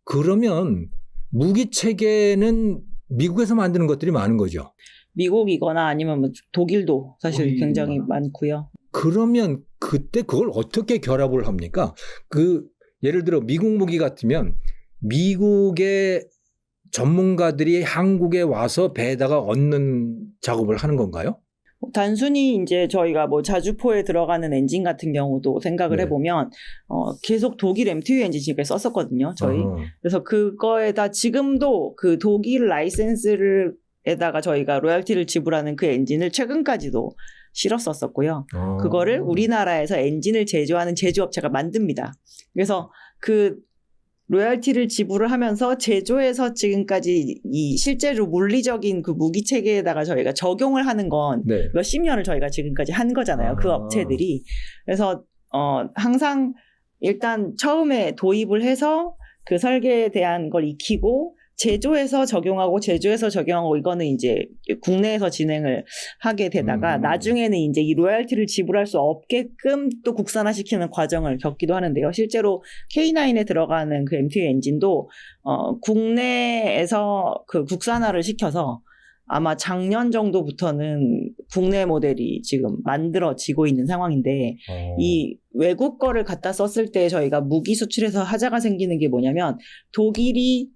B: 그러면 무기 체계는 미국에서 만드는 것들이 많은 거죠.
A: 미국이거나 아니면 뭐 독일도 사실 굉장히 많고요.
B: 그러면 그때 그걸 어떻게 결합을 합니까? 그 예를 들어 미국 무기 같으면 미국의 전문가들이 한국에 와서 배에다가 얹는 작업을 하는 건가요?
A: 단순히 이제 저희가 뭐 자주포에 들어가는 엔진 같은 경우도 생각을
B: 네.
A: 해보면 계속 독일 MTU 엔진 지금까지 썼었거든요. 저희.
B: 어.
A: 그래서 그거에다 지금도 그 독일 라이센스를 에다가 저희가 로열티를 지불하는 그 엔진을 최근까지도 실었었고요. 그거를 우리나라에서 엔진을 제조하는 제조업체가 만듭니다. 그래서 그 로열티를 지불을 하면서 제조해서 지금까지 이 실제로 물리적인 그 무기 체계에다가 저희가 적용을 하는 건
B: 네.
A: 몇십 년을 저희가 지금까지 한 거잖아요. 그 업체들이. 그래서 항상 일단 처음에 도입을 해서 그 설계에 대한 걸 익히고 제조해서 적용하고 이거는 이제 국내에서 진행을 하게 되다가 나중에는 이제 이 로열티를 지불할 수 없게끔 또 국산화시키는 과정을 겪기도 하는데요. 실제로 K9에 들어가는 그 MTU 엔진도 국내에서 그 국산화를 시켜서 아마 작년 정도부터는 국내 모델이 지금 만들어지고 있는 상황인데 이 외국 거를 갖다 썼을 때 저희가 무기 수출에서 하자가 생기는 게 뭐냐면 독일이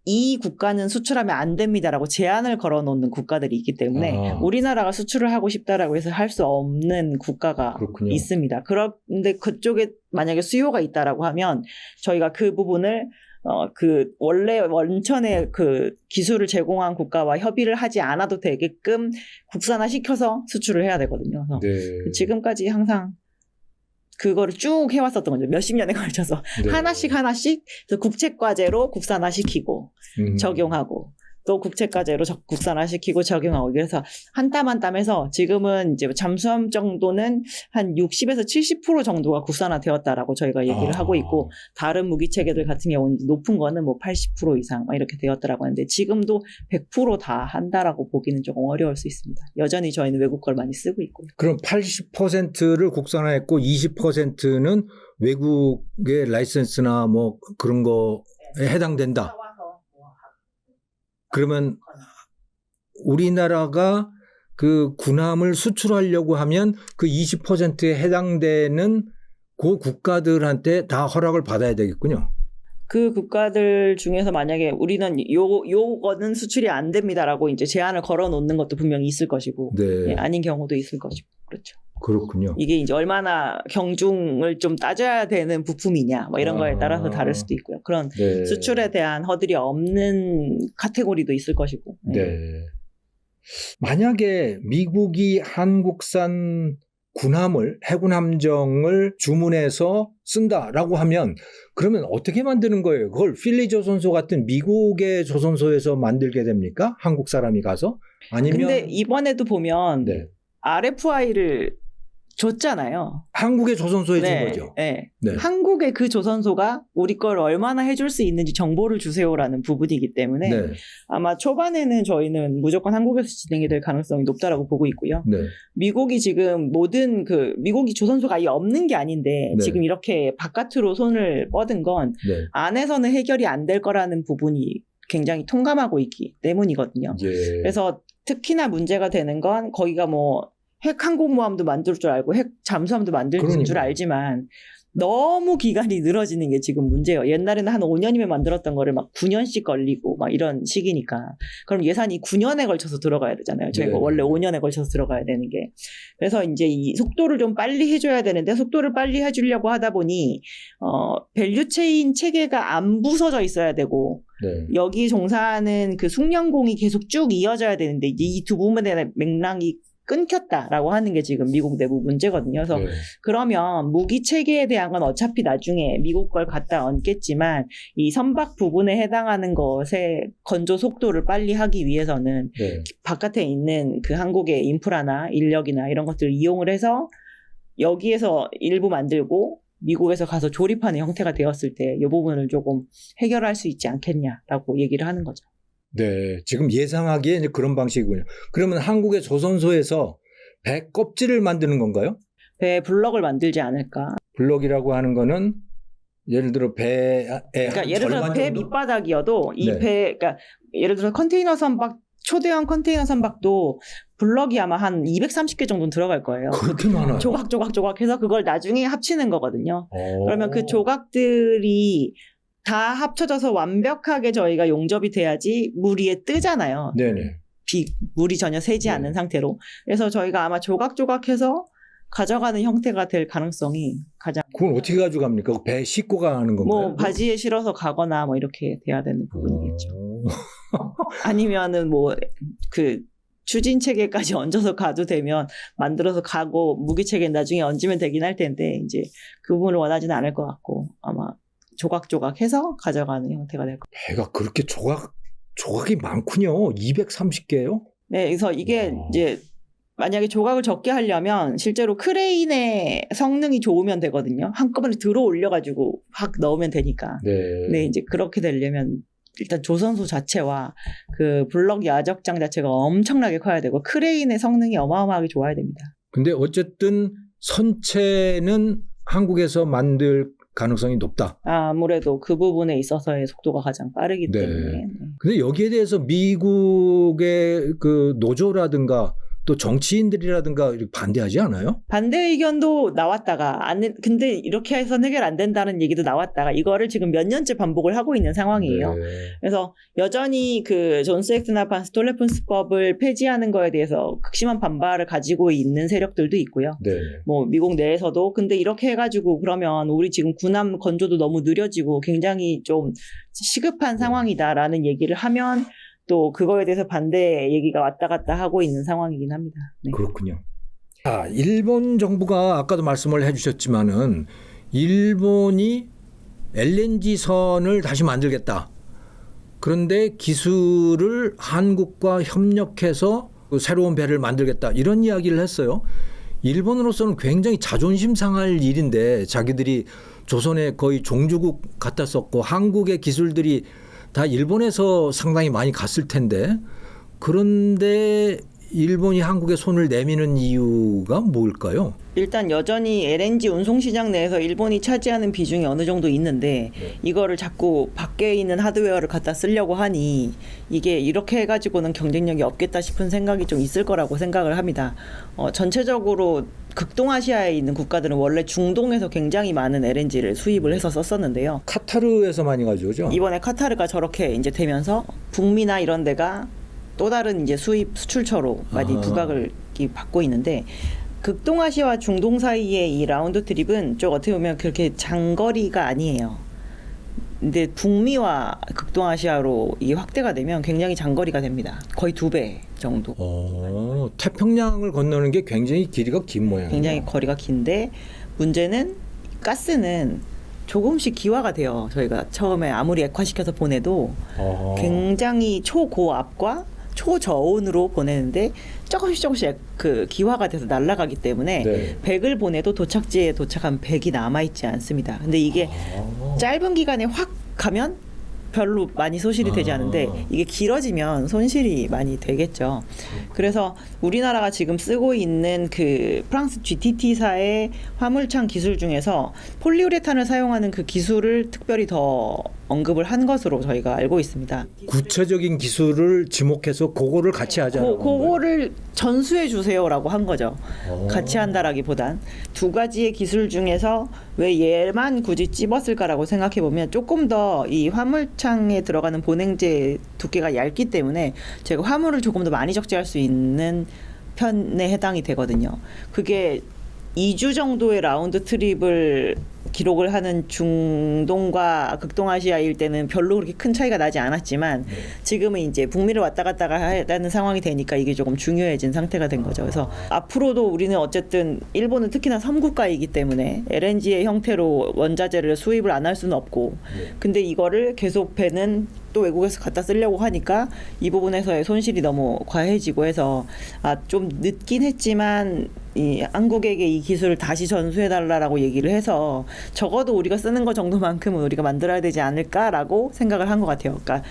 A: 이 국가는 수출하면 안 됩니다라고 제한을 걸어놓는 국가들이 있기 때문에 우리나라가 수출을 하고 싶다라고 해서 할 수 없는 국가가
B: 그렇군요.
A: 있습니다. 그런데 그쪽에 만약에 수요가 있다라고 하면 저희가 그 부분을 그 원래 원천의 그 기술을 제공한 국가와 협의를 하지 않아도 되게끔 국산화 시켜서 수출을 해야 되거든요. 그래서
B: 네.
A: 지금까지 항상 그거를 쭉 해왔었던 거죠. 몇십 년에 걸쳐서.
B: 네.
A: 하나씩 그래서 국책과제로 국산화시키고 적용하고 또 국책과제로 국산화시키고 적용하고 그래서 한 땀 한 땀 해서 지금은 이제 잠수함 정도는 한 60에서 70% 정도가 국산화되었다라고 저희가 얘기를 하고 있고 다른 무기 체계들 같은 경우는 높은 거는 뭐 80% 이상 이렇게 되었다라고 하는데 지금도 100% 다 한다라고 보기는 조금 어려울 수 있습니다. 여전히 저희는 외국 걸 많이 쓰고 있고요.
B: 그럼 80%를 국산화했고 20%는 외국의 라이센스나 뭐 그런 거에 해당된다. 그러면 우리나라가 그 군함을 수출하려고 하면 그 20%에 해당되는 그 국가들한테 다 허락을 받아야 되겠군요.
A: 그 국가들 중에서 만약에 우리는 요거는 수출이 안 됩니다라고 이제 제한을 걸어 놓는 것도 분명히 있을 것이고
B: 네.
A: 아닌 경우도 있을 것이고 그렇죠.
B: 그렇군요.
A: 이게 이제 얼마나 경중을 좀 따져야 되는 부품이냐 뭐 이런 거에 따라서 다를 수도 있고요. 그런
B: 네.
A: 수출에 대한 허들이 없는 카테고리도 있을 것이고.
B: 네. 만약에 미국이 한국산 군함을 해군 함정을 주문해서 쓴다라고 하면 그러면 어떻게 만드는 거예요? 그걸 필리 조선소 같은 미국의 조선소에서 만들게 됩니까? 한국 사람이 가서? 아니면
A: 근데 이번에도 보면
B: 네.
A: RFI를 줬잖아요.
B: 한국의 조선소에 준 거죠.
A: 네.
B: 네.
A: 한국의 그 조선소가 우리 걸 얼마나 해줄 수 있는지 정보를 주세요라는 부분이기 때문에
B: 네.
A: 아마 초반에는 저희는 무조건 한국에서 진행이 될 가능성이 높다라고 보고 있고요.
B: 네.
A: 미국이 지금 모든 미국이 조선소가 아예 없는 게 아닌데
B: 네.
A: 지금 이렇게 바깥으로 손을 뻗은 건
B: 네.
A: 안에서는 해결이 안 될 거라는 부분이 굉장히 통감하고 있기 때문이거든요.
B: 예.
A: 그래서 특히나 문제가 되는 건 거기가 뭐 핵 항공모함도 만들 줄 알고 핵 잠수함도 만들 줄
B: 그러니까요.
A: 알지만 너무 기간이 늘어지는 게 지금 문제예요. 옛날에는 한 5년이면 만들었던 거를 막 9년씩 걸리고 막 이런 시기니까. 그럼 예산이 9년에 걸쳐서 들어가야 되잖아요. 저희가
B: 네.
A: 원래 5년에 걸쳐서 들어가야 되는 게. 그래서 이제 이 속도를 좀 빨리 해줘야 되는데 속도를 빨리 해주려고 하다 보니 밸류체인 체계가 안 부서져 있어야 되고
B: 네.
A: 여기 종사하는 그 숙련공이 계속 쭉 이어져야 되는데 이제 이 두 부분의 맥락이 끊겼다라고 하는 게 지금 미국 내부 문제거든요. 그래서
B: 네.
A: 그러면 무기 체계에 대한 건 어차피 나중에 미국 걸 갖다 얹겠지만 이 선박 부분에 해당하는 것의 건조 속도를 빨리 하기 위해서는
B: 네.
A: 바깥에 있는 그 한국의 인프라나 인력이나 이런 것들을 이용을 해서 여기에서 일부 만들고 미국에서 가서 조립하는 형태가 되었을 때 이 부분을 조금 해결할 수 있지 않겠냐라고 얘기를 하는 거죠.
B: 네, 지금 예상하기에 이제 그런 방식이군요. 그러면 한국의 조선소에서 배 껍질을 만드는 건가요?
A: 배 블럭을 만들지 않을까.
B: 블럭이라고 하는 거는 예를 들어 배의
A: 그러니까 예를 들어
B: 절반
A: 배
B: 정도?
A: 밑바닥이어도 이
B: 네.
A: 그러니까 예를 들어 컨테이너 선박 초대형 컨테이너 선박도 블럭이 아마 한 230개 정도는 들어갈 거예요.
B: 그렇게 많아요.
A: 조각 해서 그걸 나중에 합치는 거거든요.
B: 오.
A: 그러면 그 조각들이 다 합쳐져서 완벽하게 저희가 용접이 돼야지 물 위에 뜨잖아요.
B: 네네.
A: 물이 전혀 새지
B: 네.
A: 않는 상태로. 그래서 저희가 아마 조각해서 가져가는 형태가 될 가능성이 가장.
B: 그건 어떻게 가져갑니까? 배 싣고 가는 건가요?
A: 뭐 바지에 실어서 가거나 뭐 이렇게 돼야 되는 부분이겠죠. 아니면은 뭐 그 추진 체계까지 얹어서 가도 되면 만들어서 가고 무기 체계 나중에 얹으면 되긴 할 텐데 이제 그 부분을 원하지는 않을 것 같고 아마 조각해서 가져가는 형태가 될 거예요.
B: 배가 그렇게 조각이 많군요. 230개요?
A: 네, 그래서 이게 이제 만약에 조각을 적게 하려면 실제로 크레인의 성능이 좋으면 되거든요. 한꺼번에 들어 올려가지고 확 넣으면 되니까.
B: 네.
A: 근데 이제 그렇게 되려면 일단 조선소 자체와 그 블럭 야적장 자체가 엄청나게 커야 되고 크레인의 성능이 어마어마하게 좋아야 됩니다.
B: 근데 어쨌든 선체는 한국에서 만들 가능성이 높다.
A: 아무래도 그 부분에 있어서의 속도가 가장 빠르기
B: 네.
A: 때문에. 네.
B: 근데 여기에 대해서 미국의 그 노조라든가 또 정치인들이라든가 이렇게 반대하지 않아요?
A: 반대 의견도 나왔다가 근데 이렇게 해서는 해결 안 된다는 얘기도 나왔다가 이거를 지금 몇 년째 반복을 하고 있는 상황이에요.
B: 네.
A: 그래서 여전히 그 존스 엑스나판 스톨레픈스법을 폐지하는 거에 대해서 극심한 반발을 가지고 있는 세력들도 있고요.
B: 네.
A: 뭐 미국 내에서도 근데 이렇게 해가지고 그러면 우리 지금 군함 건조도 너무 느려지고 굉장히 좀 시급한 상황이다라는 얘기를 하면 또 그거에 대해서 반대 얘기가 왔다 갔다 하고 있는 상황이긴 합니다. 네.
B: 그렇군요. 아, 일본 정부가 아까도 말씀을 해주셨지만은 일본이 LNG 선을 다시 만들겠다. 그런데 기술을 한국과 협력해서 새로운 배를 만들겠다. 이런 이야기를 했어요. 일본으로서는 굉장히 자존심 상할 일인데 자기들이 조선에 거의 종주국 같았었고 한국의 기술들이 다 일본에서 상당히 많이 갔을 텐데 그런데 일본이 한국에 손을 내미는 이유가 뭘까요?
A: 일단 여전히 LNG 운송시장 내에서 일본이 차지하는 비중이 어느 정도 있는데 이거를 자꾸 밖에 있는 하드웨어를 갖다 쓰려고 하니 이게 이렇게 해가지고는 경쟁력이 없겠다 싶은 생각이 좀 있을 거라고 생각을 합니다. 전체적으로 극동아시아에 있는 국가들은 원래 중동에서 굉장히 많은 LNG를 수입을 해서 썼었는데요.
B: 카타르에서 많이 가져오죠.
A: 이번에 카타르가 저렇게 이제 되면서 북미나 이런 데가 또 다른 이제 수입 수출처로 많이 부각을 받고 있는데 극동아시아와 중동 사이의 이 라운드 트립은 좀 어떻게 보면 그렇게 장거리가 아니에요. 근데 북미와 극동아시아로 이 확대가 되면 굉장히 장거리가 됩니다. 거의 2배 정도.
B: 태평양을 건너는 게 굉장히 길이가 긴 모양이에요.
A: 굉장히 거리가 긴데 문제는 가스는 조금씩 기화가 돼요. 저희가 처음에 아무리 액화시켜서 보내도 굉장히 초고압과 초저온으로 보내는데 조금씩 그 기화가 돼서 날아가기 때문에
B: 네.
A: 100을 보내도 도착지에 도착한 100이 남아있지 않습니다. 근데 이게 짧은 기간에 확 가면 별로 많이 손실이 되지 않은데 이게 길어지면 손실이 많이 되겠죠. 그래서 우리나라가 지금 쓰고 있는 그 프랑스 GTT사의 화물창 기술 중에서 폴리우레탄을 사용하는 그 기술을 특별히 더 언급을 한 것으로 저희가 알고 있습니다.
B: 구체적인 기술을 지목해서 그거를 같이 하자는
A: 그거를 전수해 주세요라고 한 거죠. 같이 한다라기보단 두 가지의 기술 중에서 왜 얘만 굳이 찝었을까라고 생각해 보면 조금 더 이 화물창에 들어가는 보냉제 두께가 얇기 때문에 제가 화물을 조금 더 많이 적재할 수 있는 편에 해당이 되거든요. 그게 2주 정도의 라운드 트립을 기록을 하는 중동과 극동아시아일 때는 별로 그렇게 큰 차이가 나지 않았지만 지금은 이제 북미를 왔다 갔다 하는 상황이 되니까 이게 조금 중요해진 상태가 된 거죠. 그래서 앞으로도 우리는 어쨌든 일본은 특히나 섬국가이기 때문에 LNG의 형태로 원자재를 수입을 안 할 수는 없고 근데 이거를 계속 배는 또 외국에서 갖다 쓰려고 하니까 이 부분에서의 손실이 너무 과해지고 해서 좀 늦긴 했지만 이 한국에게 이 기술을 다시 전수해달라고 얘기를 해서 적어도 우리가 쓰는 거 정도만큼은 우리가 만들어야 되지 않을까라고 생각을 한 것 같아요. 그러니까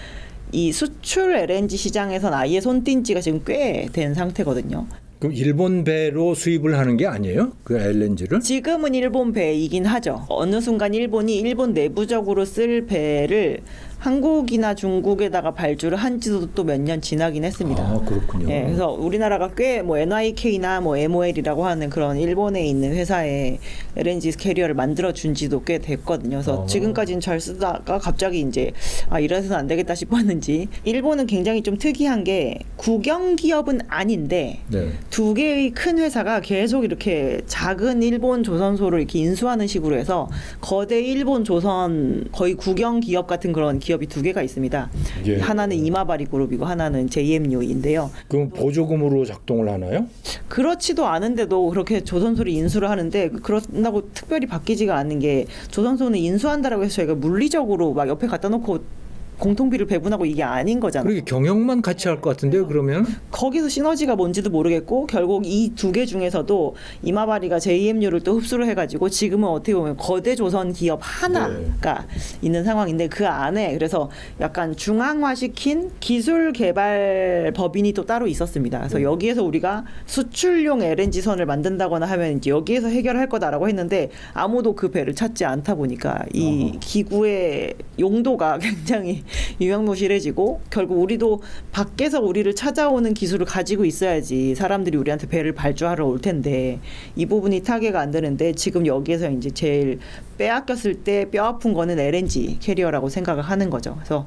A: 이 수출 LNG 시장에선 아예 손띈 지가 지금 꽤 된 상태거든요.
B: 그럼 일본 배로 수입을 하는 게 아니에요? 그 LNG를?
A: 지금은 일본 배이긴 하죠. 어느 순간 일본이 일본 내부적으로 쓸 배를 한국이나 중국에다가 발주를 한 지도 또 몇 년 지나긴 했습니다.
B: 그렇군요.
A: 예, 그래서 우리나라가 꽤 뭐 NYK나 뭐 MOL이라고 하는 그런 일본에 있는 회사에 LNG 캐리어를 만들어 준 지도 꽤 됐거든요. 그래서 지금까지는 잘 쓰다가 갑자기 이제 이래서는 안 되겠다 싶었는지 일본은 굉장히 좀 특이한 게 국영 기업은 아닌데
B: 네.
A: 두 개의 큰 회사가 계속 이렇게 작은 일본 조선소를 이렇게 인수하는 식으로 해서 거대 일본 조선 거의 국영 기업 같은 그런 기업이 두 개가 있습니다.
B: 예.
A: 하나는 이마바리 그룹이고 하나는 JMU인데요.
B: 그럼 보조금으로 작동을 하나요?
A: 그렇지도 않은데도 그렇게 조선소를 인수를 하는데 그런다고 특별히 바뀌지가 않는 게 조선소는 인수한다라고 해서 저희가 물리적으로 막 옆에 갖다 놓고 공통비를 배분하고 이게 아닌 거잖아요.
B: 그렇게 경영만 같이 할 것 같은데요, 그러면?
A: 거기서 시너지가 뭔지도 모르겠고 결국 이 두 개 중에서도 이마바리가 JMU를 또 흡수를 해가지고 지금은 어떻게 보면 거대 조선 기업 하나가 있는 상황인데 그 안에 그래서 약간 중앙화시킨 기술 개발 법인이 또 따로 있었습니다. 그래서 여기에서 우리가 수출용 LNG선을 만든다거나 하면 이제 여기에서 해결할 거다라고 했는데 아무도 그 배를 찾지 않다 보니까 이 기구의 용도가 굉장히 유명무실해지고 결국 우리도 밖에서 우리를 찾아오는 기술을 가지고 있어야지 사람들이 우리한테 배를 발주하러 올 텐데 이 부분이 타개가 안 되는데 지금 여기에서 이제 제일 빼앗겼을 때 뼈 아픈 거는 LNG 캐리어라고 생각을 하는 거죠. 그래서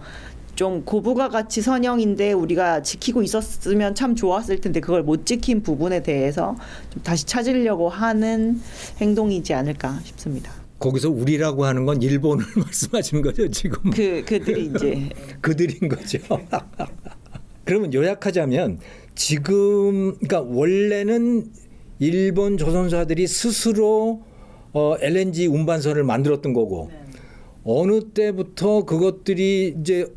A: 좀 고부가 가치 선형인데 우리가 지키고 있었으면 참 좋았을 텐데 그걸 못 지킨 부분에 대해서 좀 다시 찾으려고 하는 행동이지 않을까 싶습니다.
B: 거기서 우리라고 하는 건 일본을 말씀하시는 거죠, 지금?
A: 그들이 이제
B: 그들인 거죠. 그러면 요약하자면 지금 그러니까 원래는 일본 조선사들이 스스로 LNG 운반선을 만들었던 거고 어느 때부터 그것들이 이제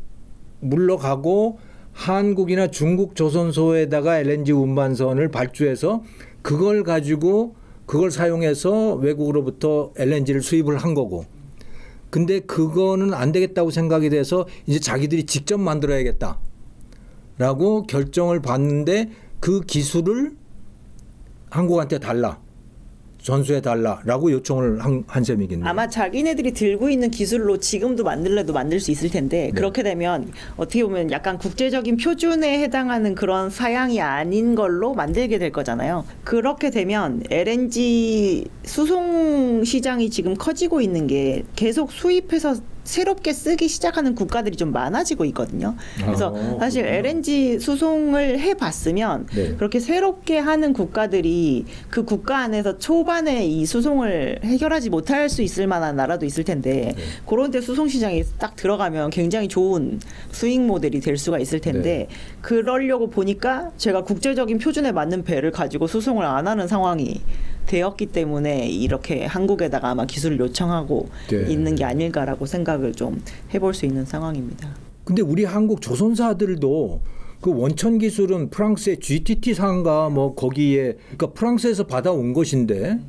B: 물러가고 한국이나 중국 조선소에다가 LNG 운반선을 발주해서 그걸 가지고 그걸 사용해서 외국으로부터 LNG를 수입을 한 거고 근데 그거는 안 되겠다고 생각이 돼서 이제 자기들이 직접 만들어야겠다라고 결정을 받는데 그 기술을 한국한테 달라 전수해 달라라고 요청을 한 셈이겠네요.
A: 아마 자기네들이 들고 있는 기술로 지금도 만들래도 만들 수 있을 텐데 그렇게 되면 어떻게 보면 약간 국제적인 표준에 해당하는 그런 사양이 아닌 걸로 만들게 될 거잖아요. 그렇게 되면 LNG 수송 시장이 지금 커지고 있는 게 계속 수입해서 새롭게 쓰기 시작하는 국가들이 좀 많아지고 있거든요. 그래서 사실
B: 그렇군요.
A: LNG 수송을 해봤으면
B: 네.
A: 그렇게 새롭게 하는 국가들이 그 국가 안에서 초반에 이 수송을 해결하지 못할 수 있을 만한 나라도 있을 텐데
B: 네.
A: 그런 데 수송 시장에 딱 들어가면 굉장히 좋은 수익 모델이 될 수가 있을 텐데
B: 네.
A: 그러려고 보니까 제가 국제적인 표준에 맞는 배를 가지고 수송을 안 하는 상황이 되었기 때문에 이렇게 한국에다가 아마 기술을 요청하고
B: 네.
A: 있는 게 아닐까라고 생각을 좀 해볼 수 있는 상황입니다.
B: 근데 우리 한국 조선사들도 그 원천 기술은 프랑스의 GTT사인가 뭐 거기에 그러니까 프랑스에서 받아온 것인데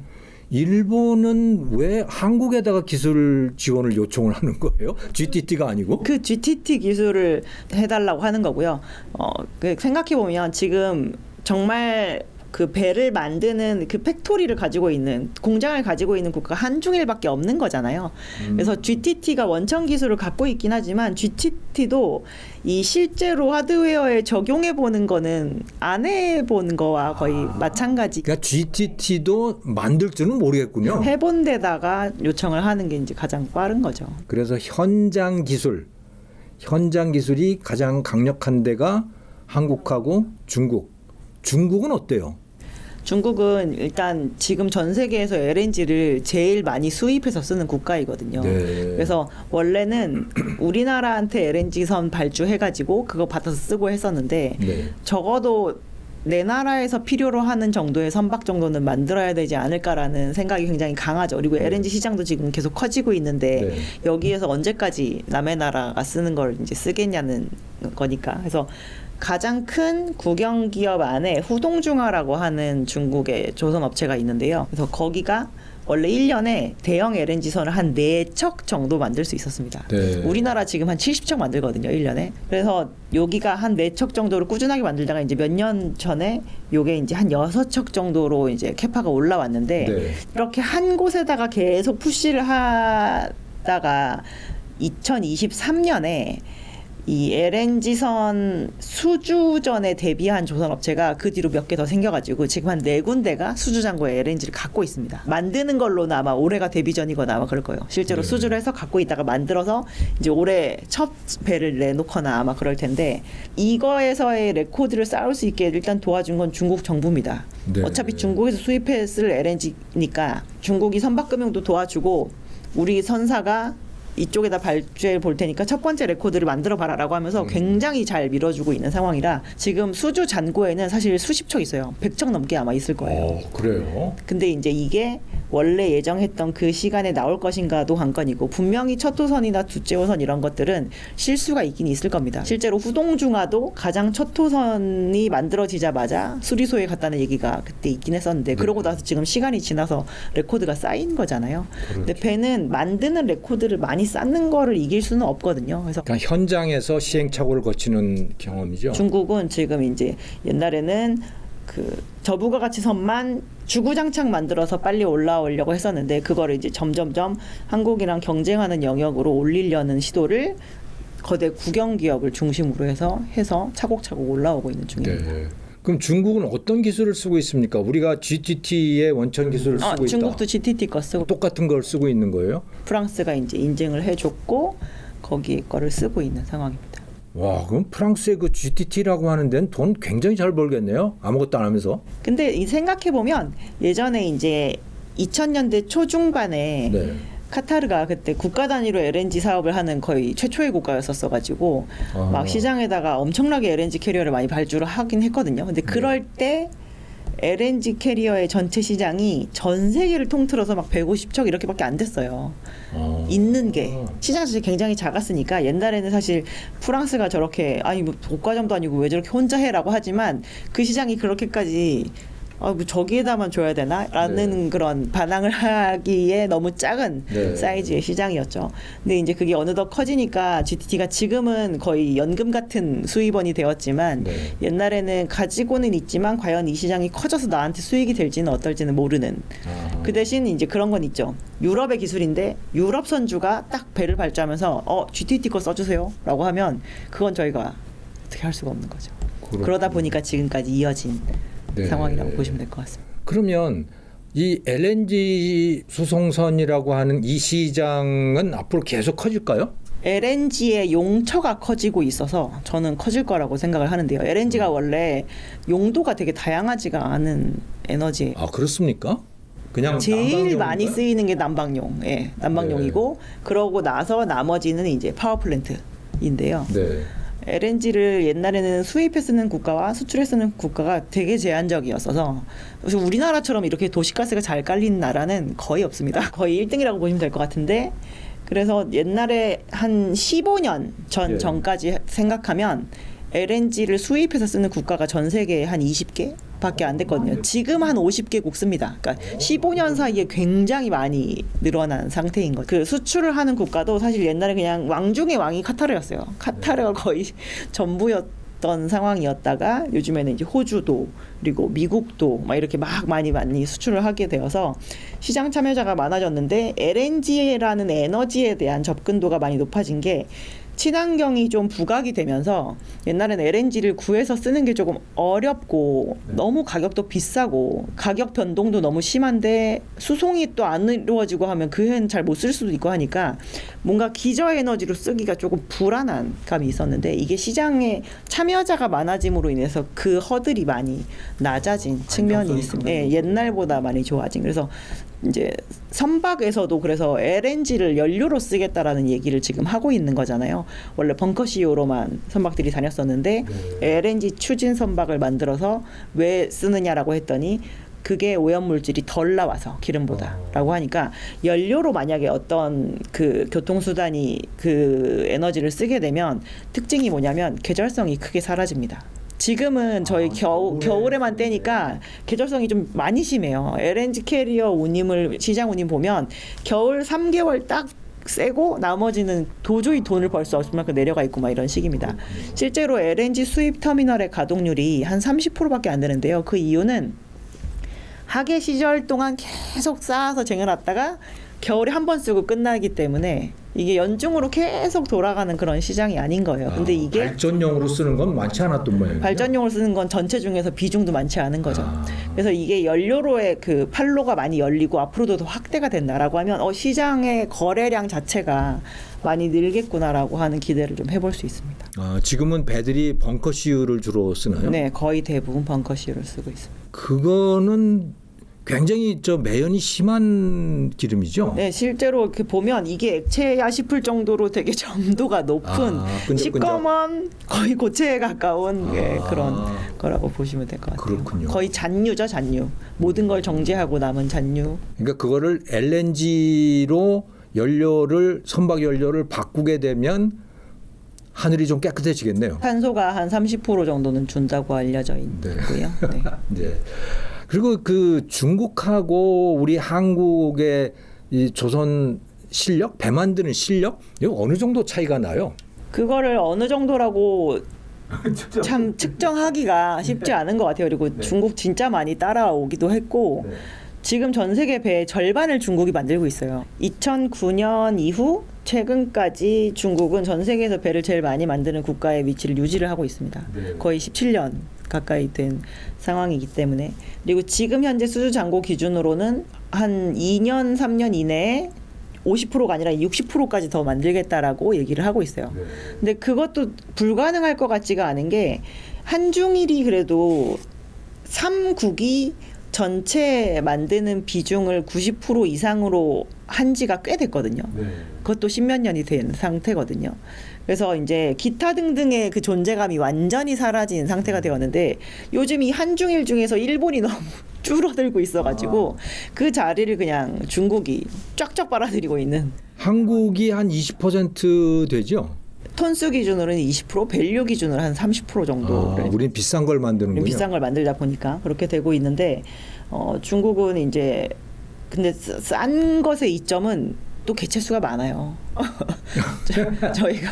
B: 일본은 왜 한국에다가 기술 지원을 요청을 하는 거예요? GTT가 아니고?
A: 그 GTT 기술을 해달라고 하는 거고요. 생각해 보면 지금 정말 그 배를 만드는 그 팩토리를 가지고 있는 공장을 가지고 있는 국가가 한중일밖에 없는 거잖아요. 그래서 GTT가 원천 기술을 갖고 있긴 하지만 GTT도 이 실제로 하드웨어에 적용해 보는 거는 안 해본 거와 거의 마찬가지.
B: 그러니까 GTT도 만들 줄은 모르겠군요.
A: 해본 데다가 요청을 하는 게 이제 가장 빠른 거죠.
B: 그래서 현장 기술이 가장 강력한 데가 한국하고 중국. 중국은 어때요?
A: 중국은 일단 지금 전 세계에서 LNG를 제일 많이 수입해서 쓰는 국가이거든요.
B: 네.
A: 그래서 원래는 우리나라한테 LNG 선 발주해가지고 그거 받아서 쓰고 했었는데
B: 네.
A: 적어도 내 나라에서 필요로 하는 정도의 선박 정도는 만들어야 되지 않을까라는 생각이 굉장히 강하죠. 그리고 LNG 시장도 지금 계속 커지고 있는데
B: 네.
A: 여기에서 언제까지 남의 나라가 쓰는 걸 이제 쓰겠냐는 거니까. 그래서 가장 큰 국영 기업 안에 후동중화라고 하는 중국의 조선 업체가 있는데요. 그래서 거기가 원래 1년에 대형 LNG선을 한 4척 정도 만들 수 있었습니다.
B: 네.
A: 우리나라 지금 한 70척 만들거든요, 1년에. 그래서 여기가 한 4척 정도를 꾸준하게 만들다가 이제 몇 년 전에 요게 이제 한 6척 정도로 이제 캐파가 올라왔는데
B: 네.
A: 이렇게 한 곳에다가 계속 푸시를 하다가 2023년에 이 LNG선 수주전에 대비한 조선업체가 그 뒤로 몇 개 더 생겨가지고 지금 한 4군데가 수주장고에 LNG를 갖고 있습니다. 만드는 걸로는 아마 올해가 데뷔전이거나 아마 그럴 거예요. 실제로
B: 네.
A: 수주를 해서 갖고 있다가 만들어서 이제 올해 첫 배를 내놓거나 아마 그럴 텐데 이거에서의 레코드를 쌓을 수 있게 일단 도와준 건 중국 정부입니다.
B: 네.
A: 어차피 중국에서 수입했을 LNG니까 중국이 선박금융도 도와주고 우리 선사가 이쪽에다 발주해 볼 테니까 첫 번째 레코드를 만들어 봐라라고 하면서 굉장히 잘 밀어주고 있는 상황이라 지금 수주 잔고에는 사실 수십 척 있어요. 100척 넘게 아마 있을 거예요.
B: 그래요?
A: 근데 이제 이게 원래 예정했던 그 시간에 나올 것인가도 관건이고 분명히 첫 호선이나 둘째 호선 이런 것들은 실수가 있긴 있을 겁니다. 실제로 후동중화도 가장 첫 호선이 만들어지자마자 수리소에 갔다는 얘기가 그때 있긴 했었는데 그러고 나서 지금 시간이 지나서 레코드가 쌓인 거잖아요. 근데 배는 만드는 레코드를 많이 쌓는 거를 이길 수는 없거든요. 그래서
B: 그러니까 현장에서 시행착오를 거치는 경험이죠.
A: 중국은 지금 이제 옛날에는 그 저부가 가치 선만 주구장창 만들어서 빨리 올라오려고 했었는데 그거를 이제 점점점 한국이랑 경쟁하는 영역으로 올리려는 시도를 거대 국영 기업을 중심으로 해서 차곡차곡 올라오고 있는 중입니다.
B: 네. 그럼 중국은 어떤 기술을 쓰고 있습니까? 우리가 GTT의 원천 기술을 쓰고 있다.
A: 중국도 GTT 거 쓰고
B: 똑같은 걸 쓰고 있는 거예요?
A: 프랑스가 이제 인증을 해줬고 거기 거를 쓰고 있는 상황입니다.
B: 와, 그럼 프랑스의 그 GTT라고 하는 데는 돈 굉장히 잘 벌겠네요. 아무것도 안 하면서.
A: 근데 이 생각해 보면 예전에 이제 2000년대 초중반에
B: 네.
A: 카타르가 그때 국가 단위로 LNG 사업을 하는 거의 최초의 국가였었어가지고 막 시장에다가 엄청나게 LNG 캐리어를 많이 발주를 하긴 했거든요. 근데 그럴 때 LNG 캐리어의 전체 시장이 전 세계를 통틀어서 막 150척 이렇게밖에 안 됐어요. 있는 게 시장 자체 굉장히 작았으니까 옛날에는 사실 프랑스가 저렇게 아니 뭐 독과점도 아니고 왜 저렇게 혼자 해라고 하지만 그 시장이 그렇게까지 뭐 저기에다만 줘야 되나? 라는
B: 네.
A: 그런 반항을 하기에 너무 작은
B: 네.
A: 사이즈의 시장이었죠. 근데 이제 그게 어느덧 커지니까 GTT가 지금은 거의 연금 같은 수입원이 되었지만
B: 네.
A: 옛날에는 가지고는 있지만 과연 이 시장이 커져서 나한테 수익이 될지는 어떨지는 모르는. 그 대신 이제 그런 건 있죠. 유럽의 기술인데 유럽 선주가 딱 배를 발주하면서 GTT 거 써주세요 라고 하면 그건 저희가 어떻게 할 수가 없는 거죠.
B: 그렇군요.
A: 그러다 보니까 지금까지 이어진
B: 네.
A: 상황이라고 보시면 될 것 같습니다.
B: 그러면 이 LNG 수송선이라고 하는 이 시장은 앞으로 계속 커질까요?
A: LNG의 용처가 커지고 있어서 저는 커질 거라고 생각을 하는데요. LNG가 원래 용도가 되게 다양하지가 않은 에너지.
B: 아, 그렇습니까? 그냥
A: 제일
B: 난방용인가요?
A: 많이 쓰이는 게 난방용, 예, 난방용이고 그러고 나서 나머지는 이제 파워플랜트인데요.
B: 네.
A: LNG를 옛날에는 수입해 쓰는 국가와 수출해 쓰는 국가가 되게 제한적이었어서 그래서 우리나라처럼 이렇게 도시가스가 잘 깔린 나라는 거의 없습니다. 거의 1등이라고 보시면 될 것 같은데 그래서 옛날에 한 15년 전까지 생각하면 LNG를 수입해서 쓰는 국가가 전 세계에 한 20개? 밖에 안 됐거든요. 지금 한 50개국 씁니다. 그러니까 15년 사이에 굉장히 많이 늘어난 상태인 거죠. 그 수출을 하는 국가도 사실 옛날에 그냥 왕 중의 왕이 카타르였어요. 카타르가 거의 전부였던 상황이었다가 요즘에는 이제 호주도 그리고 미국도 막 이렇게 막 많이 수출을 하게 되어서 시장 참여자가 많아졌는데 LNG라는 에너지에 대한 접근도가 많이 높아진 게 친환경이 좀 부각이 되면서 옛날에는 LNG를 구해서 쓰는 게 조금 어렵고 너무 가격도 비싸고 가격 변동도 너무 심한데 수송이 또 안 이루어지고 하면 그 해는 잘 못 쓸 수도 있고 하니까 뭔가 기저에너지로 쓰기가 조금 불안한 감이 있었는데 이게 시장에 참여자가 많아짐으로 인해서 그 허들이 많이 낮아진 측면이 있습니다. 예, 옛날보다 많이 좋아진. 그래서 이제 선박에서도 그래서 LNG를 연료로 쓰겠다라는 얘기를 지금 하고 있는 거잖아요. 원래 벙커CO로만 선박들이 다녔었는데 LNG 추진 선박을 만들어서 왜 쓰느냐라고 했더니 그게 오염물질이 덜 나와서 기름보다라고 하니까 연료로 만약에 어떤 그 교통수단이 그 에너지를 쓰게 되면 특징이 뭐냐면 계절성이 크게 사라집니다. 지금은 저희 겨울에만 떼니까 계절성이 좀 많이 심해요. LNG 캐리어 시장 운임 보면 겨울 3개월 딱 세고 나머지는 도저히 돈을 벌 수 없을 만큼 내려가 있고 막 이런 식입니다. 실제로 LNG 수입 터미널의 가동률이 한 30%밖에 안 되는데요. 그 이유는 하계 시절 동안 계속 쌓아서 쟁여놨다가 겨울에 한 번 쓰고 끝나기 때문에 이게 연중으로 계속 돌아가는 그런 시장이 아닌 거예요. 근데 이게
B: 발전용으로 쓰는 건 많지 않았던 모양이에요.
A: 발전용으로 쓰는 건 전체 중에서 비중도 많지 않은 거죠. 그래서 이게 연료로의 그 판로가 많이 열리고 앞으로도 더 확대가 된다라고 하면 시장의 거래량 자체가 많이 늘겠구나라고 하는 기대를 좀 해볼 수 있습니다.
B: 지금은 배들이 벙커CO를 주로 쓰나요?
A: 네, 거의 대부분 벙커CO를 쓰고 있습니다.
B: 그거는 굉장히 매연이 심한 기름이죠.
A: 네, 실제로 이렇게 보면 이게 액체야 싶을 정도로 되게 점도가 높은 시꺼먼 거의 고체에 가까운 그런 거라고 보시면 될 것 같아요.
B: 그렇군요.
A: 거의 잔유죠, 잔유. 모든 걸 정제하고 남은 잔유.
B: 그러니까 그거를 LNG로 선박 연료를 바꾸게 되면 하늘이 좀 깨끗해지겠네요.
A: 탄소가 한 30% 정도는 준다고 알려져 있고요. 네.
B: 네. 그리고 그 중국하고 우리 한국의 이 조선 실력, 배 만드는 실력, 이거 어느 정도 차이가 나요?
A: 그거를 어느 정도라고 참 측정하기가 쉽지 않은 것 같아요. 그리고 중국 진짜 많이 따라오기도 했고 지금 전 세계 배의 절반을 중국이 만들고 있어요. 2009년 이후 최근까지 중국은 전 세계에서 배를 제일 많이 만드는 국가의 위치를 유지를 하고 있습니다. 거의 17년 가까이 된 상황이기 때문에. 그리고 지금 현재 수주 잔고 기준으로는 한 2년 3년 이내에 50%가 아니라 60%까지 더 만들겠다라고 얘기를 하고 있어요. 근데 그것도 불가능할 것 같지가 않은 게 한중일이 그래도 3국이 전체 만드는 비중을 90% 이상으로 한 지가 꽤 됐거든요. 그것도 10몇 년이 된 상태거든요. 그래서 이제 기타 등등의 그 존재감이 완전히 사라진 상태가 되었는데 요즘 이 한중일 중에서 일본이 너무 줄어들고 있어가지고 그 자리를 그냥 중국이 쫙쫙 빨아들이고 있는.
B: 한국이 한 20% 되죠?
A: 톤수 기준으로는 20%, 밸류 기준으로 한 30% 정도를.
B: 우린 비싼 걸 만드는군요.
A: 비싼 걸 만들다 보니까 그렇게 되고 있는데 중국은 이제 근데 싼 것의 이점은 또 개체수가 많아요. 저희가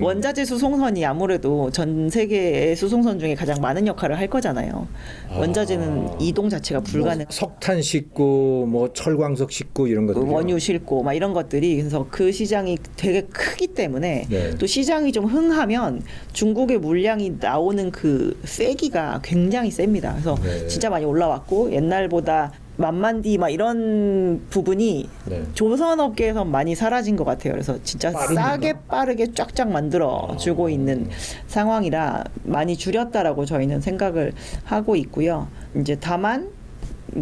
A: 원자재 수송선이 아무래도 전 세계의 수송선 중에 가장 많은 역할을 할 거잖아요. 원자재는 이동 자체가 불가능.
B: 석탄 싣고 뭐 철광석 싣고 이런 것들.
A: 원유 싣고 막 이런 것들이 그래서 그 시장이 되게 크기 때문에 또 시장이 좀 흥하면 중국의 물량이 나오는 그 세기가 굉장히 셉니다. 그래서 진짜 많이 올라왔고 옛날보다 만만디 막 이런 부분이
B: 네.
A: 조선업계에서 많이 사라진 것 같아요. 그래서 진짜
B: 빠르니까.
A: 싸게 빠르게 쫙쫙 만들어 주고 있는 상황이라 많이 줄였다라고 저희는 생각을 하고 있고요. 이제 다만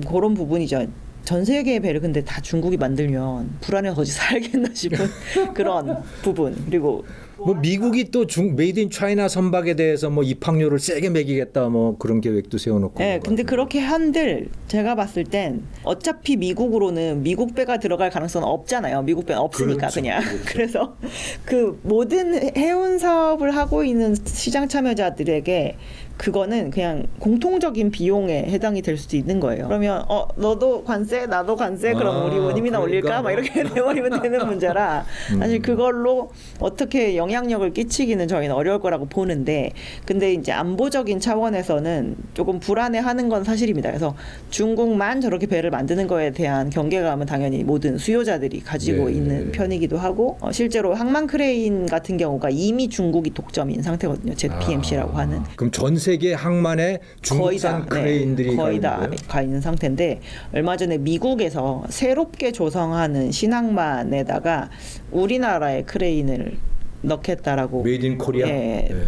A: 그런 부분이죠. 전 세계의 배를 근데 다 중국이 만들면 불안해서 어디 살겠나 싶은 그런 부분. 그리고
B: 뭐 미국이 또 메이드 인 차이나 선박에 대해서 뭐 입항료를 세게 매기겠다 뭐 그런 계획도 세워놓고.
A: 네,
B: 그런 것
A: 근데
B: 같은데.
A: 그렇게 한들 제가 봤을 땐 어차피 미국으로는 미국 배가 들어갈 가능성은 없잖아요. 미국 배는 없으니까
B: 그렇죠,
A: 그냥.
B: 그렇죠.
A: 그래서 그 모든 해운 사업을 하고 있는 시장 참여자들에게 그거는 그냥 공통적인 비용에 해당이 될 수도 있는 거예요. 그러면 너도 관세, 나도 관세, 그럼 우리 원임이나
B: 그러니까
A: 올릴까? 막 이렇게 내버리면 되는 문제라 사실 그걸로 어떻게 영향력을 끼치기는 저희는 어려울 거라고 보는데, 근데 이제 안보적인 차원에서는 조금 불안해하는 건 사실입니다. 그래서 중국만 저렇게 배를 만드는 거에 대한 경계감은 당연히 모든 수요자들이 가지고
B: 네.
A: 있는 편이기도 하고, 실제로 항만 크레인 같은 경우가 이미 중국이 독점인 상태거든요. ZPMC라고 하는.
B: 그럼 전 세계 항만에 중국산 크레인들이
A: 거의
B: 가
A: 다
B: 있는 거예요?
A: 가 있는 상태인데, 얼마 전에 미국에서 새롭게 조성하는 신항만에다가 우리나라의 크레인을 넣겠다라고
B: 메이드 인 코리아?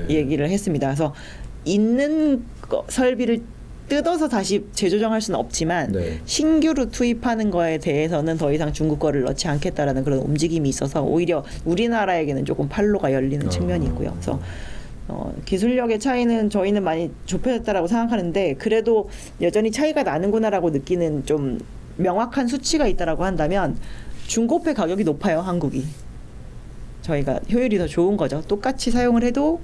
A: 얘기를 했습니다. 그래서 있는 설비를 뜯어서 다시 재조정할 수는 없지만
B: 네.
A: 신규로 투입하는 거에 대해서는 더 이상 중국 거를 넣지 않겠다라는 그런 움직임이 있어서 오히려 우리나라에게는 조금 판로가 열리는 측면이 있고요. 그래서 기술력의 차이는 저희는 많이 좁혀졌다라고 생각하는데, 그래도 여전히 차이가 나는구나라고 느끼는 좀 명확한 수치가 있다라고 한다면 중고배 가격이 높아요, 한국이. 저희가 효율이 더 좋은 거죠. 똑같이 사용을 해도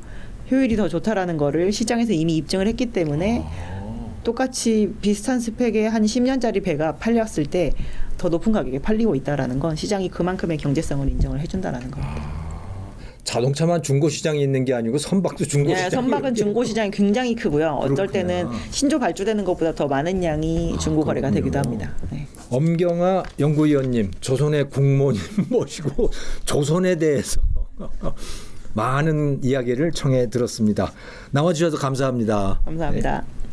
A: 효율이 더 좋다라는 거를 시장에서 이미 입증을 했기 때문에 똑같이 비슷한 스펙의 한 10년짜리 배가 팔렸을 때 더 높은 가격에 팔리고 있다라는 건 시장이 그만큼의 경제성을 인정을 해준다라는 겁니다.
B: 자동차만 중고 시장이 있는 게 아니고 선박도 중고 시장이
A: 선박은 중고 시장이 굉장히 크고요. 어떨
B: 그렇구나.
A: 때는 신조 발주되는 것보다 더 많은 양이 중고 거래가
B: 그렇군요.
A: 되기도 합니다. 네.
B: 엄경아 연구위원님, 조선의 국모님 모시고 조선에 대해서 많은 이야기를 청해 들었습니다. 나와주셔서 감사합니다.
A: 감사합니다.
B: 네.